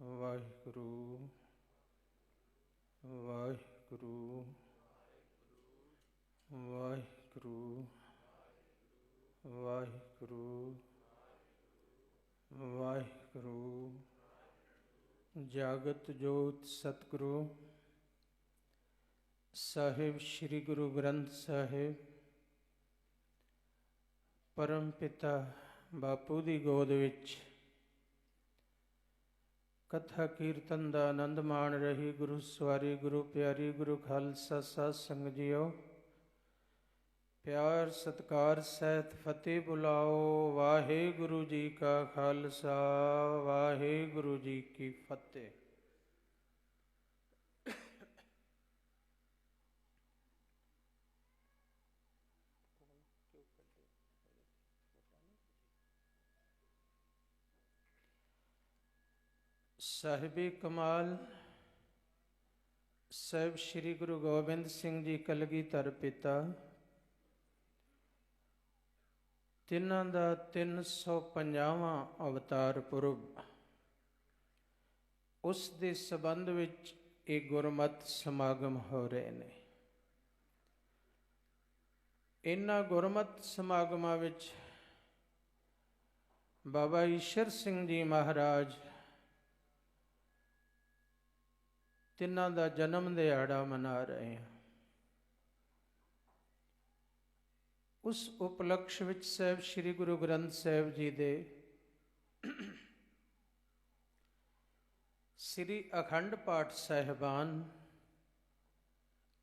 ਵਾਹਿਗੁਰੂ ਵਾਹਿਗੁਰੂ ਵਾਹਿਗੁਰੂ ਵਾਹਿਗੁਰੂ ਵਾਹਿਗੁਰੂ। ਜਾਗਤ ਜੋਤ ਸਤਿਗੁਰੂ ਸਾਹਿਬ ਸ੍ਰੀ ਗੁਰੂ ਗ੍ਰੰਥ ਸਾਹਿਬ ਪਰਮ ਪਿਤਾ ਬਾਪੂ ਦੀ ਗੋਦ ਵਿੱਚ ਕਥਾ ਕੀਰਤਨ ਦਾ ਆਨੰਦ ਮਾਣ ਰਹੀ ਗੁਰੂ ਸਵਾਰੀ ਗੁਰੂ ਪਿਆਰੀ ਗੁਰੂ ਖਾਲਸਾ ਸਾਧ ਸੰਗਤ ਜੀਓ, ਪਿਆਰ ਸਤਿਕਾਰ ਸਹਿਤ ਫਤਿਹ ਬੁਲਾਓ। ਵਾਹਿਗੁਰੂ ਜੀ ਕਾ ਖਾਲਸਾ ਵਾਹਿਗੁਰੂ ਜੀ ਕੀ ਫਤਿਹ। ਸਾਹਿਬੇ ਕਮਾਲ ਸਾਹਿਬ ਸ੍ਰੀ ਗੁਰੂ ਗੋਬਿੰਦ ਸਿੰਘ ਜੀ ਕਲਗੀਧਰ ਪਿਤਾ, ਤਿੰਨਾਂ ਦਾ 350ਵਾਂ ਅਵਤਾਰ ਪੁਰਬ, ਉਸ ਦੇ ਸੰਬੰਧ ਵਿੱਚ ਇਹ ਗੁਰਮਤਿ ਸਮਾਗਮ ਹੋ ਰਹੇ ਨੇ। ਇਹਨਾਂ ਗੁਰਮਤਿ ਸਮਾਗਮਾਂ ਵਿੱਚ ਬਾਬਾ ਈਸ਼ਰ ਸਿੰਘ ਜੀ ਮਹਾਰਾਜ ਤਿੰਨਾਂ ਦਾ ਜਨਮ ਦਿਹਾੜਾ ਮਨਾ ਰਹੇ ਹਾਂ। ਉਸ ਉਪਲਕਸ਼ ਵਿੱਚ ਸਾਹਿਬ ਸ੍ਰੀ ਗੁਰੂ ਗ੍ਰੰਥ ਸਾਹਿਬ ਜੀ ਦੇ ਸ੍ਰੀ ਅਖੰਡ ਪਾਠ ਸਾਹਿਬਾਨ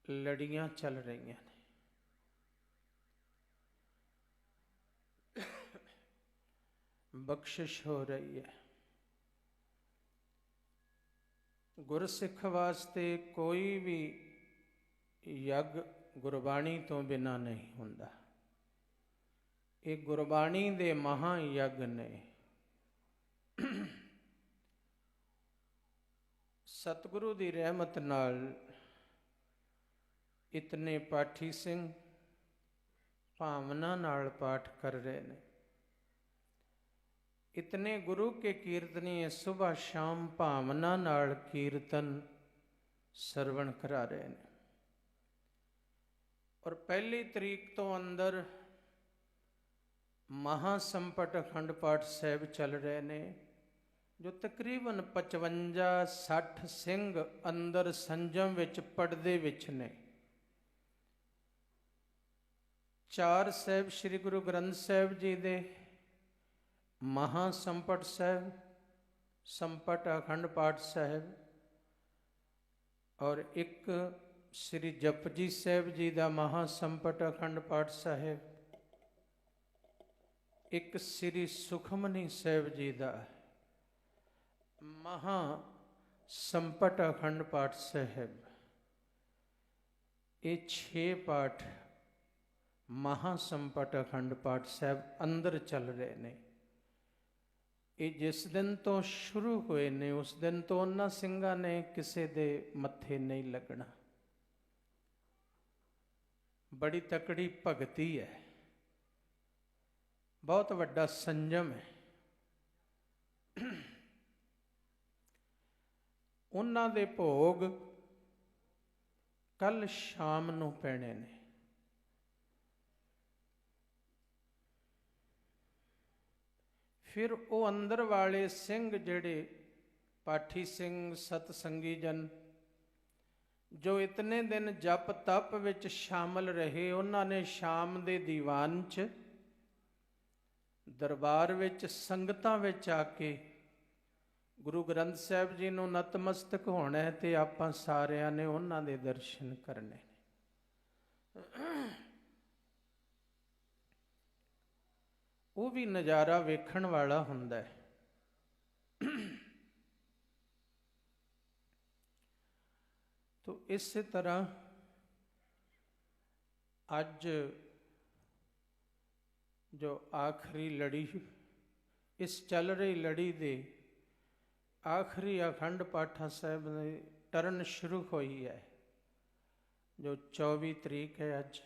ਲੜੀਆਂ ਚੱਲ ਰਹੀਆਂ ਨੇ। ਬਖਸ਼ਿਸ਼ ਹੋ ਰਹੀ ਹੈ। ਗੁਰਸਿੱਖ ਵਾਸਤੇ ਕੋਈ ਵੀ ਯੱਗ ਗੁਰਬਾਣੀ ਤੋਂ ਬਿਨਾਂ ਨਹੀਂ ਹੁੰਦਾ। ਇਹ ਗੁਰਬਾਣੀ ਦੇ ਮਹਾਂ ਯੱਗ ਨੇ। ਸਤਿਗੁਰੂ ਦੀ ਰਹਿਮਤ ਨਾਲ ਇਤਨੇ ਪਾਠੀ ਸਿੰਘ ਭਾਵਨਾ ਨਾਲ ਪਾਠ ਕਰ ਰਹੇ ਨੇ। ਇਤਨੇ ਗੁਰੂ ਕੇ ਕੀਰਤਨੀਏ ਸੁਬਹ ਸ਼ਾਮ ਭਾਵਨਾ ਨਾਲ ਕੀਰਤਨ ਸਰਵਣ ਕਰਾ ਰਹੇ ਨੇ। ਔਰ 1 ਤਰੀਕ ਤੋਂ ਅੰਦਰ ਮਹਾ ਸੰਪਟ ਅਖੰਡ ਪਾਠ ਸਾਹਿਬ ਚੱਲ ਰਹੇ ਨੇ, ਜੋ ਤਕਰੀਬਨ 55-60 ਸਿੰਘ ਅੰਦਰ ਸੰਜਮ ਵਿੱਚ ਪੜਦੇ ਵਿੱਚ ਨੇ। 4 ਸਾਹਿਬ ਸ੍ਰੀ ਗੁਰੂ ਗ੍ਰੰਥ ਸਾਹਿਬ ਜੀ ਦੇ ਮਹਾ ਸੰਪਟ ਸਾਹਿਬ, ਸੰਪਟ ਅਖੰਡ ਪਾਠ ਸਾਹਿਬ, ਔਰ ਇੱਕ ਸ੍ਰੀ ਜਪਜੀ ਸਾਹਿਬ ਜੀ ਦਾ ਮਹਾ ਸੰਪਟ ਅਖੰਡ ਪਾਠ ਸਾਹਿਬ, ਇੱਕ ਸ੍ਰੀ ਸੁਖਮਨੀ ਸਾਹਿਬ ਜੀ ਦਾ ਮਹਾ ਸੰਪਟ ਅਖੰਡ ਪਾਠ ਸਾਹਿਬ। ਇਹ 6 ਪਾਠ ਮਹਾ ਸੰਪਟ ਅਖੰਡ ਪਾਠ ਸਾਹਿਬ ਅੰਦਰ ਚੱਲ ਰਹੇ ਨੇ। ਇਹ ਜਿਸ ਦਿਨ ਤੋਂ ਸ਼ੁਰੂ ਹੋਏ ਨੇ ਉਸ ਦਿਨ ਤੋਂ ਉਹਨਾਂ ਸਿੰਘਾਂ ਨੇ ਕਿਸੇ ਦੇ ਮੱਥੇ ਨਹੀਂ ਲੱਗਣਾ। ਬੜੀ ਤਕੜੀ ਭਗਤੀ ਹੈ, ਬਹੁਤ ਵੱਡਾ ਸੰਜਮ ਹੈ। ਉਹਨਾਂ ਦੇ ਭੋਗ ਕੱਲ ਸ਼ਾਮ ਨੂੰ ਪੈਣੇ ਨੇ। ਫਿਰ ਉਹ ਅੰਦਰ ਵਾਲੇ ਸਿੰਘ, ਜਿਹੜੇ ਪਾਠੀ ਸਿੰਘ ਸਤਸੰਗੀ ਜਨ, ਜੋ ਇਤਨੇ ਦਿਨ ਜਪ ਤਪ ਵਿੱਚ ਸ਼ਾਮਲ ਰਹੇ, ਉਹਨਾਂ ਨੇ ਸ਼ਾਮ ਦੇ ਦੀਵਾਨ 'ਚ ਦਰਬਾਰ ਵਿੱਚ ਸੰਗਤਾਂ ਵਿੱਚ ਆ ਕੇ ਗੁਰੂ ਗ੍ਰੰਥ ਸਾਹਿਬ ਜੀ ਨੂੰ ਨਤਮਸਤਕ ਹੋਣਾ ਹੈ ਤੇ ਆਪਾਂ ਸਾਰਿਆਂ ਨੇ ਉਹਨਾਂ ਦੇ ਦਰਸ਼ਨ ਕਰਨੇ ਨੇ। ਉਹ ਵੀ ਨਜ਼ਾਰਾ ਵੇਖਣ ਵਾਲਾ ਹੁੰਦਾ ਹੈ। ਤੋ ਇਸੇ ਤਰ੍ਹਾਂ ਅੱਜ ਜੋ ਆਖਰੀ ਲੜੀ, ਇਸ ਚੱਲ ਰਹੀ ਲੜੀ ਦੇ ਆਖਰੀ ਅਖੰਡ ਪਾਠਾ ਸਾਹਿਬ ਦੀ ਟਰਨ ਸ਼ੁਰੂ ਹੋਈ ਹੈ, ਜੋ 24 ਤਰੀਕ ਹੈ। ਅੱਜ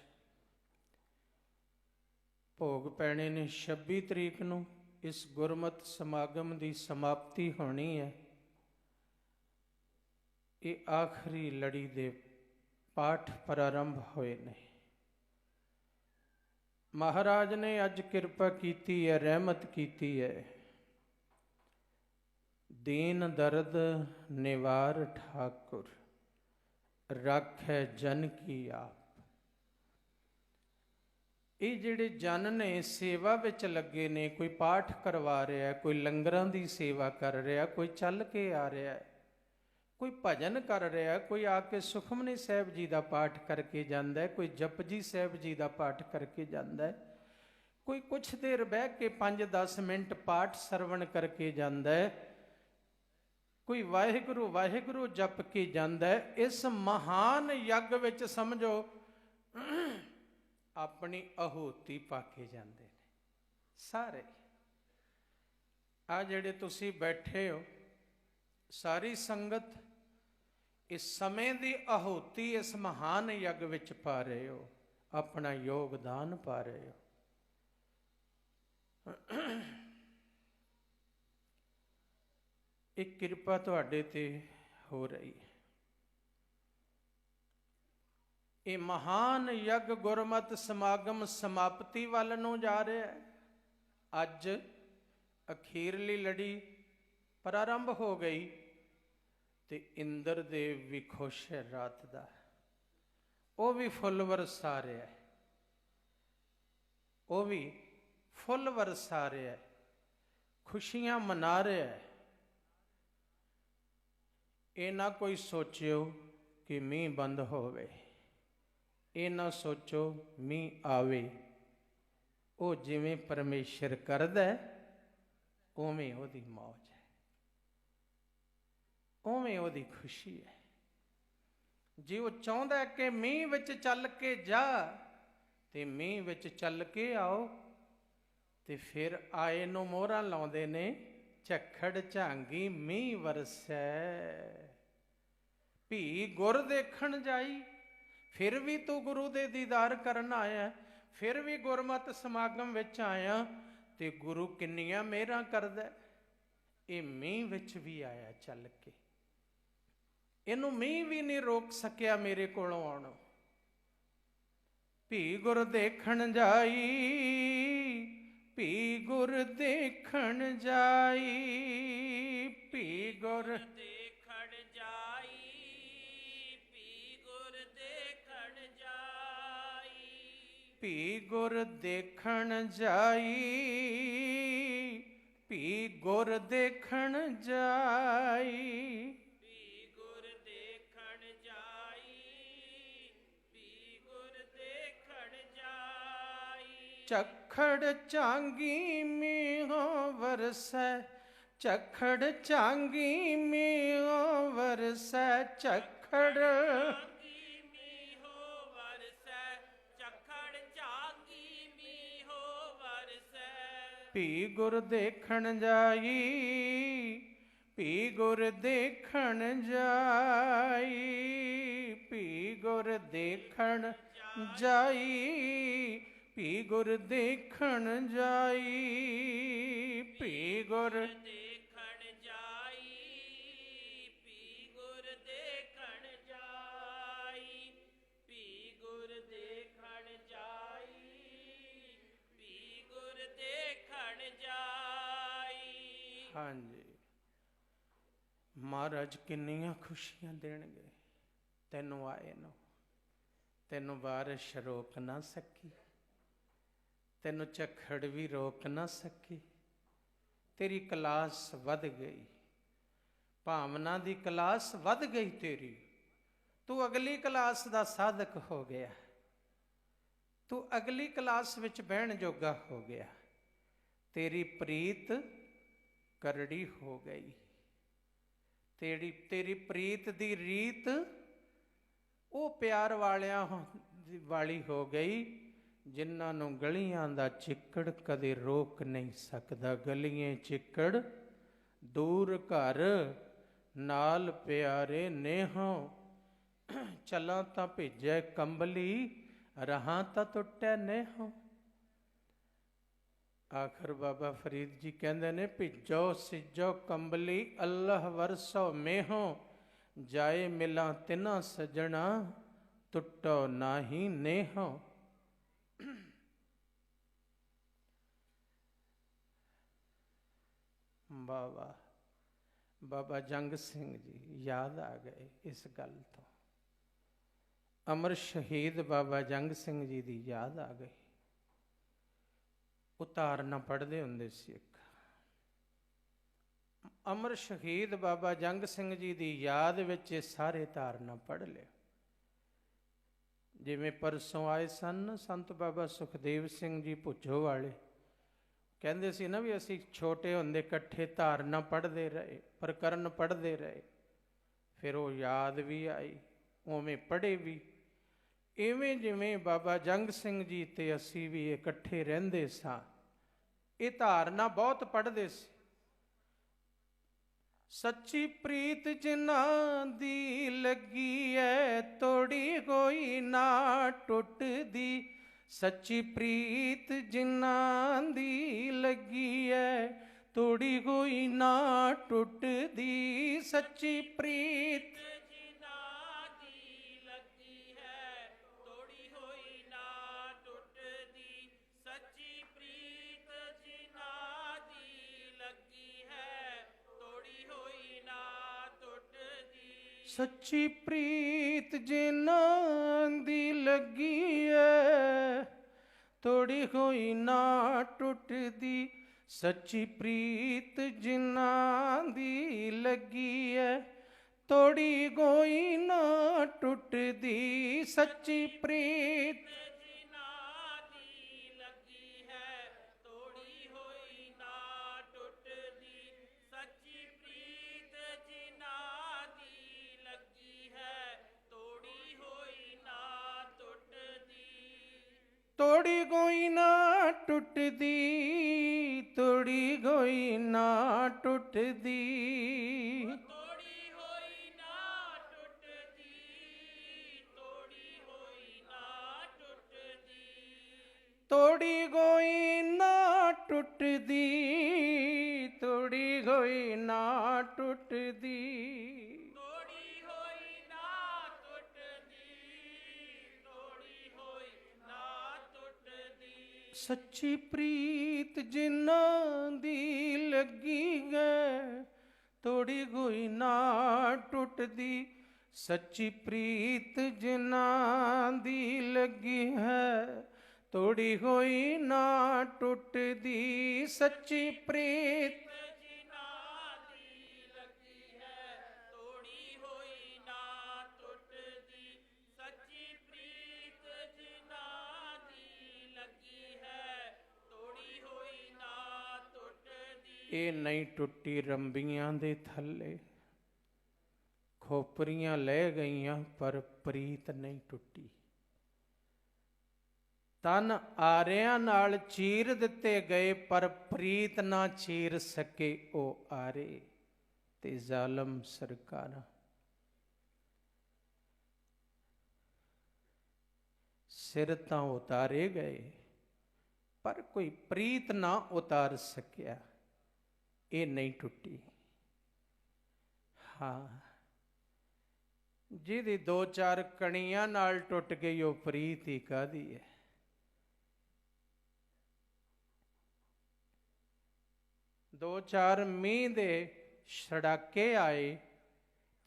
ਭੋਗ ਪੈਣੇ ਨੇ 26 ਤਰੀਕ ਨੂੰ। ਇਸ ਗੁਰਮਤਿ ਸਮਾਗਮ ਦੀ ਸਮਾਪਤੀ ਹੋਣੀ ਹੈ ਇਹ ਆਖਰੀ ਲੜੀ ਦੇ ਪਾਠ ਪ੍ਰਾਰੰਭ ਹੋਏ ਨੇ। ਮਹਾਰਾਜ ਨੇ ਅੱਜ ਕਿਰਪਾ ਕੀਤੀ ਹੈ, ਰਹਿਮਤ ਕੀਤੀ ਹੈ। ਦੀਨ ਦਰਦ ਨਿਵਾਰ ਠਾਕੁਰ, ਰਾਖੈ ਜਨ ਕੀ ਆਪ। ਇਹ ਜਿਹੜੇ ਜਨ ਨੇ ਸੇਵਾ ਵਿੱਚ ਲੱਗੇ ਨੇ, ਕੋਈ ਪਾਠ ਕਰਵਾ ਰਿਹਾ, ਕੋਈ ਲੰਗਰਾਂ ਦੀ ਸੇਵਾ ਕਰ ਰਿਹਾ, ਕੋਈ ਚੱਲ ਕੇ ਆ ਰਿਹਾ, ਕੋਈ ਭਜਨ ਕਰ ਰਿਹਾ, ਕੋਈ ਆ ਕੇ ਸੁਖਮਨੀ ਸਾਹਿਬ ਜੀ ਦਾ ਪਾਠ ਕਰਕੇ ਜਾਂਦਾ, ਕੋਈ ਜਪਜੀ ਸਾਹਿਬ ਜੀ ਦਾ ਪਾਠ ਕਰਕੇ ਜਾਂਦਾ, ਕੋਈ ਕੁਛ ਦੇਰ ਬਹਿ ਕੇ 5-10 ਮਿੰਟ ਪਾਠ ਸਰਵਣ ਕਰਕੇ ਜਾਂਦਾ, ਕੋਈ ਵਾਹਿਗੁਰੂ ਵਾਹਿਗੁਰੂ ਜਪ ਕੇ ਜਾਂਦਾ। ਇਸ ਮਹਾਨ ਯੱਗ ਵਿੱਚ ਸਮਝੋ ਆਪਣੀ ਆਹੂਤੀ ਪਾ ਕੇ ਜਾਂਦੇ ਨੇ ਸਾਰੇ। ਆ ਜਿਹੜੇ ਤੁਸੀਂ ਬੈਠੇ ਹੋ ਸਾਰੀ ਸੰਗਤ, ਇਸ ਸਮੇਂ ਦੀ ਆਹੂਤੀ ਇਸ ਮਹਾਨ ਯੱਗ ਵਿੱਚ ਪਾ ਰਹੇ ਹੋ, ਆਪਣਾ ਯੋਗਦਾਨ ਪਾ ਰਹੇ ਹੋ। ਇਹ ਕਿਰਪਾ ਤੁਹਾਡੇ ਤੇ ਹੋ ਰਹੀ ਹੈ। ਇਹ ਮਹਾਨ ਯੱਗ ਗੁਰਮਤਿ ਸਮਾਗਮ ਸਮਾਪਤੀ ਵੱਲ ਨੂੰ ਜਾ ਰਿਹਾ ਹੈ। ਅੱਜ ਅਖੀਰਲੀ ਲੜੀ ਪ੍ਰਾਰੰਭ ਹੋ ਗਈ ਤੇ ਇੰਦਰ ਦੇਵ ਵੀ ਖੁਸ਼ ਹੈ ਰਾਤ ਦਾ, ਉਹ ਵੀ ਫੁੱਲ ਵਰਸਾ ਰਿਹਾ ਹੈ, ਉਹ ਵੀ ਫੁੱਲ ਵਰਸਾ ਰਿਹਾ ਹੈ, ਖੁਸ਼ੀਆਂ ਮਨਾ ਰਿਹਾ ਹੈ। ਇਹ ਨਾ ਕੋਈ ਸੋਚਿਓ ਕਿ ਮੀਂਹ ਬੰਦ ਹੋਵੇ, ਇਹ ਨਾ ਸੋਚੋ ਮੀਂਹ ਆਵੇ। ਉਹ ਜਿਵੇਂ ਪਰਮੇਸ਼ਰ ਕਰਦਾ ਉਵੇਂ ਉਹਦੀ ਮੌਜ ਹੈ, ਉਵੇਂ ਉਹਦੀ ਖੁਸ਼ੀ ਹੈ। ਜੇ ਉਹ ਚਾਹੁੰਦਾ ਕਿ ਮੀਂਹ ਵਿੱਚ ਚੱਲ ਕੇ ਜਾ ਤੇ ਮੀਂਹ ਵਿੱਚ ਚੱਲ ਕੇ ਆਓ, ਤੇ ਫਿਰ ਆਏ ਨੂੰ ਮੋਹਰਾਂ ਲਾਉਂਦੇ ਨੇ, ਝੱਖੜ ਝਾਂਗੀ ਮੀਂਹ ਵਰਸੈ, ਭੀ ਗੁਰ ਦੇਖਣ ਜਾਈ। ਫਿਰ ਵੀ ਤੂੰ ਗੁਰੂ ਦੇ ਦੀਦਾਰ ਕਰਨ ਆਇਆ, ਫਿਰ ਵੀ ਗੁਰਮਤਿ ਸਮਾਗਮ ਵਿੱਚ ਆਇਆ, ਤੇ ਗੁਰੂ ਕਿੰਨੀਆਂ ਮਿਹਰਾਂ ਕਰਦਾ। ਇਹ ਮੀਂਹ ਵਿੱਚ ਵੀ ਆਇਆ ਚੱਲ ਕੇ, ਇਹਨੂੰ ਮੀਂਹ ਵੀ ਨਹੀਂ ਰੋਕ ਸਕਿਆ ਮੇਰੇ ਕੋਲੋਂ ਆਉਣੋਂ। ਭੀ ਗੁਰ ਦੇਖਣ ਜਾਈ, ਭੀ ਗੁਰ ਦੇਖਣ ਜਾਈ, ਭੀ ਗੁਰ ਦੇਖਣ ਜਾਈ, ਭੀ ਗੁਰ ਦੇਖਣ ਜਾਈ, ਭੀ ਗੁਰ ਦੇਖਣ ਜਾਈ, ਭੀ ਗੁਰ ਦੇਖਣ ਜਾਈ, ਭੀ ਗੁਰ ਦੇਖਣ ਜਾਈ, ਭੀ ਗੁਰ ਦੇਖਣ ਜਾਈ। ਝੱਖੜ ਝਾਂਗੀ ਮੀਂਹੋਂ ਵਰਸੈ, ਝੱਖੜ ਝਾਂਗੀ ਮੀਂਹੋਂ ਵਰਸੈ, ਝੱਖੜ ਝਾਂਗੀ ਮੀਂਹੋਂ ਵਰਸੈ, ਝੱਖੜ ਝਾਂਗੀ ਮੀਂਹੋਂ ਵਰਸੈ। ਭੀ ਗੁਰ ਦੇਖਣ ਜਾਈ, ਭੀ ਗੁਰ ਦੇਖਣ ਜਾਈ, ਭੀ ਗੁਰ ਦੇਖਣ ਜਾਈ, ਭੀ ਗੁਰ ਦੇਖਣ ਜਾਈ, ਭੀ ਗੁਰ ਦੇਖਣ ਜਾਈ, ਭੀ ਗੁਰ ਦੇਖਣ ਜਾਈ, ਭੀ ਗੁਰ ਦੇਖਣ ਜਾਈ, ਭੀ ਗੁਰ ਦੇਖਣ ਜਾਈ। ਹਾਂਜੀ, ਮਹਾਰਾਜ ਕਿੰਨੀਆਂ ਖੁਸ਼ੀਆਂ ਦੇਣਗੇ ਤੈਨੂੰ ਆਏ ਨੂੰ। ਤੈਨੂੰ ਬਾਰਿਸ਼ ਰੋਕ ਨਾ ਸਕੀ, ਤੈਨੂੰ ਝੱਖੜ ਵੀ ਰੋਕ ਨਾ ਸਕੀ। ਤੇਰੀ ਕਲਾਸ ਵੱਧ ਗਈ, ਭਾਵਨਾ ਦੀ ਕਲਾਸ ਵੱਧ ਗਈ ਤੇਰੀ। ਤੂੰ ਅਗਲੀ ਕਲਾਸ ਦਾ ਸਾਧਕ ਹੋ ਗਿਆ, ਤੂੰ ਅਗਲੀ ਕਲਾਸ ਵਿੱਚ ਬਹਿਣ ਜੋਗਾ ਹੋ ਗਿਆ। ਤੇਰੀ ਪ੍ਰੀਤ ਕਰੜੀ ਹੋ ਗਈ, ਤੇਰੀ ਪ੍ਰੀਤ ਦੀ ਰੀਤ ਉਹ ਪਿਆਰ ਵਾਲਿਆਂ ਵਾਲੀ ਹੋ ਗਈ ਜਿਨ੍ਹਾਂ ਨੂੰ ਗਲੀਆਂ ਦਾ ਚਿੱਕੜ ਕਦੇ ਰੋਕ ਨਹੀਂ ਸਕਦਾ। ਗਲੀਆਂ ਚਿੱਕੜ ਦੂਰ ਘਰ, ਨਾਲ ਪਿਆਰੇ ਨੇਹੋਂ, ਚੱਲਾਂ ਤਾਂ ਭੇਜੈ ਕੰਬਲੀ, ਰਹਾਂ ਤਾਂ ਟੁੱਟੈ ਨੇਹੋਂ। ਆਖਰ ਬਾਬਾ ਫਰੀਦ ਜੀ ਕਹਿੰਦੇ ਨੇ, ਭਿੱਜੋ ਸਿੱਜੋ ਕੰਬਲੀ, ਅੱਲਾਹ ਵਰਸੋ ਮੇਹੋਂ, ਜਾਏ ਮਿਲਾਂ ਤਿਨਾ ਸੱਜਣਾ, ਟੁੱਟੋ ਨਾਹੀ ਨੇਹੋ। ਬਾਬਾ ਬਾਬਾ ਜੰਗ ਸਿੰਘ ਜੀ ਯਾਦ ਆ ਗਏ ਇਸ ਗੱਲ ਤੋਂ। ਅਮਰ ਸ਼ਹੀਦ ਬਾਬਾ ਜੰਗ ਸਿੰਘ ਜੀ ਦੀ ਯਾਦ ਆ ਗਈ। ਉਤਾਰਨਾ ਪੜ੍ਹਦੇ ਹੁੰਦੇ ਸੀ ਇੱਕ, ਅਮਰ ਸ਼ਹੀਦ ਬਾਬਾ ਜੰਗ ਸਿੰਘ ਜੀ ਦੀ ਯਾਦ ਵਿੱਚ ਇਹ ਸਾਰੇ ਧਾਰਨਾ ਪੜ੍ਹ ਲਿਓ। ਜਿਵੇਂ ਪਰਸੋਂ ਆਏ ਸਨ ਸੰਤ ਬਾਬਾ ਸੁਖਦੇਵ ਸਿੰਘ ਜੀ ਭੁੱਜੋ ਵਾਲੇ, ਕਹਿੰਦੇ ਸੀ ਨਾ ਵੀ ਅਸੀਂ ਛੋਟੇ ਹੁੰਦੇ ਇਕੱਠੇ ਧਾਰਨਾ ਪੜ੍ਹਦੇ ਰਹੇ, ਪ੍ਰਕਰਨ ਪੜ੍ਹਦੇ ਰਹੇ, ਫਿਰ ਉਹ ਯਾਦ ਵੀ ਆਈ, ਉਵੇਂ ਪੜ੍ਹੇ ਵੀ। ਇਵੇਂ ਜਿਵੇਂ ਬਾਬਾ ਜੰਗ ਸਿੰਘ ਜੀ ਤੇ ਅਸੀਂ ਵੀ ਇਕੱਠੇ ਰਹਿੰਦੇ ਸਾਂ, ਇਹ ਧਾਰਨਾ ਬਹੁਤ ਪੜ੍ਹਦੇ ਸੀ। ਸੱਚੀ ਪ੍ਰੀਤ ਜਿਨ੍ਹਾਂ ਦੀ ਲੱਗੀ ਐ, ਤੋੜੀ ਕੋਈ ਨਾ ਟੁੱਟਦੀ। ਸੱਚੀ ਪ੍ਰੀਤ ਜਿਨ੍ਹਾਂ ਦੀ ਲੱਗੀ ਐ, ਤੋੜੀ ਕੋਈ ਨਾ ਟੁੱਟਦੀ। ਸੱਚੀ ਪ੍ਰੀਤ ਜਿਨ੍ਹਾਂ ਦੀ ਲੱਗੀ ਹੈ, ਤੋੜੀ ਹੋਈ ਨਾ ਟੁੱਟਦੀ। ਸੱਚੀ ਪ੍ਰੀਤ ਜਿਨ੍ਹਾਂ ਦੀ ਲੱਗੀ ਹੈ, ਤੋੜੀ ਹੋਈ ਨਾ ਟੁੱਟਦੀ। ਸੱਚੀ ਪ੍ਰੀਤ ਜਿਨ੍ਹਾਂ ਦੀ ਲੱਗੀ ਐ, ਤੋੜੀ ਹੋਈ ਨਾ ਟੁੱਟਦੀ। ਸੱਚੀ ਪ੍ਰੀਤ ਜਿਨ੍ਹਾਂ ਦੀ ਲੱਗੀ ਐ, ਤੋੜੀ ਕੋਈ ਨਾ ਟੁੱਟਦੀ। ਸੱਚੀ ਪ੍ਰੀਤ ਜਿਨ੍ਹਾਂ ਦੀ ਲੱਗੀ ਹੈ, ਤੋੜੀ ਹੋਈ ਨਾ ਟੁੱਟਦੀ। ਸੱਚੀ ਪ੍ਰੀਤ ਜਿਨ੍ਹਾਂ ਦੀ ਲੱਗੀ ਹੈ, ਤੋੜੀ ਹੋਈ ਨਾ ਟੁੱਟਦੀ। ਤੋੜੀ ਕੋਈ ਨਾ ਟੁੱਟਦੀ, ਤੋੜੀ ਕੋਈ ਨਾ ਟੁੱਟਦੀ। ਤੋੜੀ ਹੋਈ ਨਾ ਟੁੱਟਦੀ, ਤੋੜੀ ਹੋਈ ਨਾ ਟੁੱਟਦੀ। ਤੋੜੀ ਕੋਈ ਨਾ ਟੁੱਟਦੀ, ਤੋੜੀ ਕੋਈ ਨਾ ਟੁੱਟਦੀ। ਤੋੜੀ ਹੋਈ ਨਾ ਟੁੱਟਦੀ, ਤੋੜੀ ਹੋਈ ਨਾ ਟੁੱਟਦੀ। ਸੱਚੀ ਪ੍ਰੀਤ ਜਿਨ੍ਹਾਂ ਦੀ ਲੱਗੀ ਹੈ, ਤੋੜੀ ਕੋਈ ਨਾ ਟੁੱਟਦੀ। ਸੱਚੀ ਪ੍ਰੀਤ ਜਿਨ੍ਹਾਂ ਦੀ ਲੱਗੀ ਹੈ, ਤੋੜੀ ਹੋਈ ਨਾ ਟੁੱਟਦੀ। ਸੱਚੀ ਪ੍ਰੀਤ ਜਿਨ੍ਹਾਂ ਦੀ ਲੱਗੀ ਹੈ, ਤੋੜੀ ਹੋਈ ਨਾ ਟੁੱਟਦੀ। ਸੱਚੀ ਪ੍ਰੀਤ ਜਿਨ੍ਹਾਂ ਦੀ ਲੱਗੀ ਹੈ, ਤੋੜੀ ਹੋਈ ਨਾ ਟੁੱਟਦੀ। ਇਹ ਨਹੀਂ ਟੁੱਟੀ ਰੰਬੀਆਂ ਦੇ ਥੱਲੇ, ਖੋਪਰੀਆਂ ਲੈ ਗਈਆਂ ਪਰ ਪ੍ਰੀਤ ਨਹੀਂ ਟੁੱਟੀ। ਤਨ ਆਰਿਆਂ ਨਾਲ ਚੀਰ ਦਿੱਤੇ ਗਏ ਪਰ ਪ੍ਰੀਤ ਨਾ ਚੀਰ ਸਕੇ ਉਹ ਆਰੇ ਤੇ ਜ਼ਾਲਮ ਸਰਕਾਰਾਂ। ਸਿਰ ਤਾਂ ਉਤਾਰੇ ਗਏ ਪਰ ਕੋਈ ਪ੍ਰੀਤ ਨਾ ਉਤਾਰ ਸਕਿਆ, ਇਹ ਨਹੀਂ ਟੁੱਟੀ। ਹਾਂ, ਜਿਹਦੀ ਦੋ ਚਾਰ ਕਣੀਆਂ ਨਾਲ ਟੁੱਟ ਗਈ ਉਹ ਪ੍ਰੀਤ ਹੀ ਕਾਹਦੀ ਹੈ। ਦੋ ਚਾਰ ਮੀਂਹ ਦੇ ਛੜਾਕੇ ਆਏ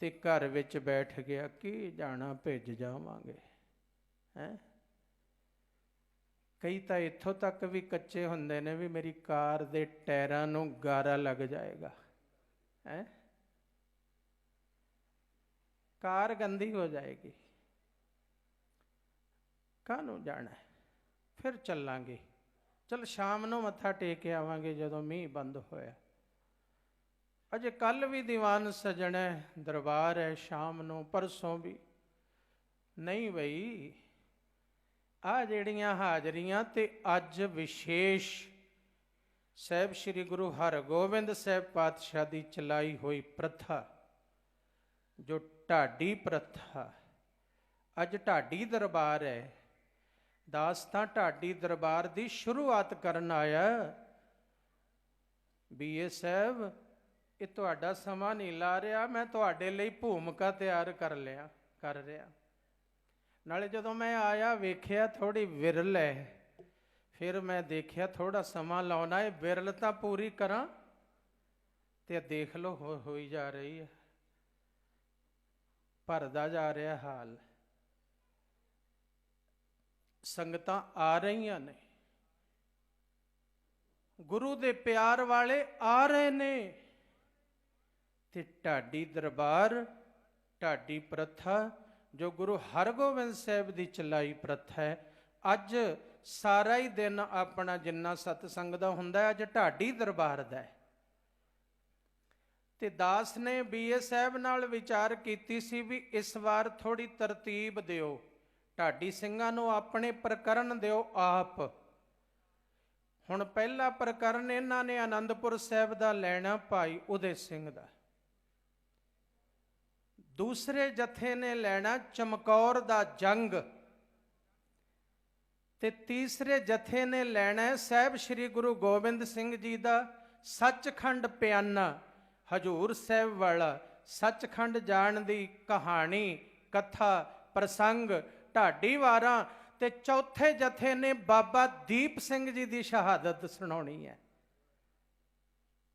ਤੇ ਘਰ ਵਿੱਚ ਬੈਠ ਗਿਆ, ਕੀ ਜਾਣਾ ਭਿੱਜ ਜਾਵਾਂਗੇ। ਹੈਂ, ਕਈ ਤਾਂ ਇੱਥੋਂ ਤੱਕ ਵੀ ਕੱਚੇ ਹੁੰਦੇ ਨੇ ਵੀ ਮੇਰੀ ਕਾਰ ਦੇ ਟਾਇਰਾਂ ਨੂੰ ਗਾਰਾ ਲੱਗ ਜਾਏਗਾ। ਹੈਂ, ਕਾਰ ਗੰਦੀ ਹੋ ਜਾਏਗੀ, ਕਾਹਨੂੰ ਜਾਣਾ, ਫਿਰ ਚੱਲਾਂਗੇ। ਚਲ ਸ਼ਾਮ ਨੂੰ ਮੱਥਾ ਟੇਕ ਕੇ ਆਵਾਂਗੇ ਜਦੋਂ ਮੀਂਹ ਬੰਦ ਹੋਇਆ। ਅਜੇ ਕੱਲ ਵੀ ਦੀਵਾਨ ਸਜਣਾ ਦਰਬਾਰ ਹੈ, ਸ਼ਾਮ ਨੂੰ, ਪਰਸੋਂ ਵੀ ਨਹੀਂ ਬਈ। ਆਹ ਜਿਹੜੀਆਂ ਹਾਜ਼ਰੀਆਂ ਤੇ ਅੱਜ ਵਿਸ਼ੇਸ਼ ਸਾਹਿਬ ਸ੍ਰੀ ਗੁਰੂ ਹਰਗੋਬਿੰਦ ਸਾਹਿਬ ਪਾਤਸ਼ਾਹ ਦੀ ਚਲਾਈ ਹੋਈ ਪ੍ਰਥਾ, ਜੋ ਢਾਡੀ ਪ੍ਰਥਾ, ਅੱਜ ਢਾਡੀ ਦਰਬਾਰ ਹੈ। ਦਾਸ ਤਾਂ ਢਾਡੀ ਦਰਬਾਰ ਦੀ ਸ਼ੁਰੂਆਤ ਕਰਨ ਆਇਆ। ਬੀਏ ਸਾਹਿਬ, ਇਹ ਤੁਹਾਡਾ ਸਮਾਂ ਨਹੀਂ ਲਾ ਰਿਹਾ, ਮੈਂ ਤੁਹਾਡੇ ਲਈ ਭੂਮਿਕਾ ਤਿਆਰ ਕਰ ਰਿਹਾ। ਨਾਲੇ ਜਦੋਂ ਮੈਂ ਆਇਆ ਵੇਖਿਆ ਥੋੜੀ ਵਿਰਲ ਹੈ, ਫਿਰ ਮੈਂ ਦੇਖਿਆ ਥੋੜਾ ਸਮਾਂ ਲਾਉਣਾ ਹੈ, ਵਿਰਲ ਤਾਂ ਪੂਰੀ ਕਰਾਂ। ਤੇ ਦੇਖ ਲਓ ਹੋਈ ਜਾ ਰਹੀ ਹੈ, ਭਰਦਾ ਜਾ ਰਿਹਾ ਹਾਲ। ਸੰਗਤਾਂ ਆ ਰਹੀਆਂ ਨੇ, ਗੁਰੂ ਦੇ ਪਿਆਰ ਵਾਲੇ ਆ ਰਹੇ ਨੇ, ਤੇ ਢਾਡੀ ਦਰਬਾਰ, ਢਾਡੀ ਪ੍ਰਥਾ ਜੋ ਗੁਰੂ ਹਰਗੋਬਿੰਦ ਸਾਹਿਬ ਦੀ ਚਲਾਈ ਪ੍ਰਥਾ ਹੈ, ਅੱਜ ਸਾਰਾ ਹੀ ਦਿਨ ਆਪਣਾ ਜਿੰਨਾ ਸਤਸੰਗ ਦਾ ਹੁੰਦਾ, ਅੱਜ ਢਾਡੀ ਦਰਬਾਰ ਦਾ ਹੈ। ਤੇ ਦਾਸ ਨੇ ਬੀਏ ਸਾਹਿਬ ਨਾਲ ਵਿਚਾਰ ਕੀਤੀ ਸੀ ਵੀ ਇਸ ਵਾਰ ਥੋੜੀ ਤਰਤੀਬ ਦਿਓ, ਢਾਡੀ ਸਿੰਘਾਂ ਨੂੰ ਆਪਣੇ ਪ੍ਰਕਰਨ ਦਿਓ ਆਪ। ਹੁਣ ਪਹਿਲਾ ਪ੍ਰਕਰਨ ਇਹਨਾਂ ਨੇ ਆਨੰਦਪੁਰ ਸਾਹਿਬ ਦਾ ਲੈਣਾ, ਭਾਈ ਉਦੇ ਸਿੰਘ ਦਾ। ਦੂਸਰੇ ਜਥੇ ਨੇ ਲੈਣਾ ਚਮਕੌਰ ਦਾ ਜੰਗ, ਤੇ ਤੀਸਰੇ ਜਥੇ ਨੇ ਲੈਣਾ ਸਾਹਿਬ ਸ੍ਰੀ ਗੁਰੂ ਗੋਬਿੰਦ ਸਿੰਘ ਜੀ ਦਾ ਸੱਚਖੰਡ ਪਿਆਨਾ, ਹਜੂਰ ਸਾਹਿਬ ਵਾਲਾ ਸੱਚਖੰਡ ਜਾਣ ਦੀ ਕਹਾਣੀ, ਕਥਾ, ਪ੍ਰਸੰਗ, ਢਾਡੀ ਵਾਰਾਂ। ਤੇ ਚੌਥੇ ਜਥੇ ਨੇ ਬਾਬਾ ਦੀਪ ਸਿੰਘ ਜੀ ਦੀ ਸ਼ਹਾਦਤ ਸੁਣਾਉਣੀ ਹੈ।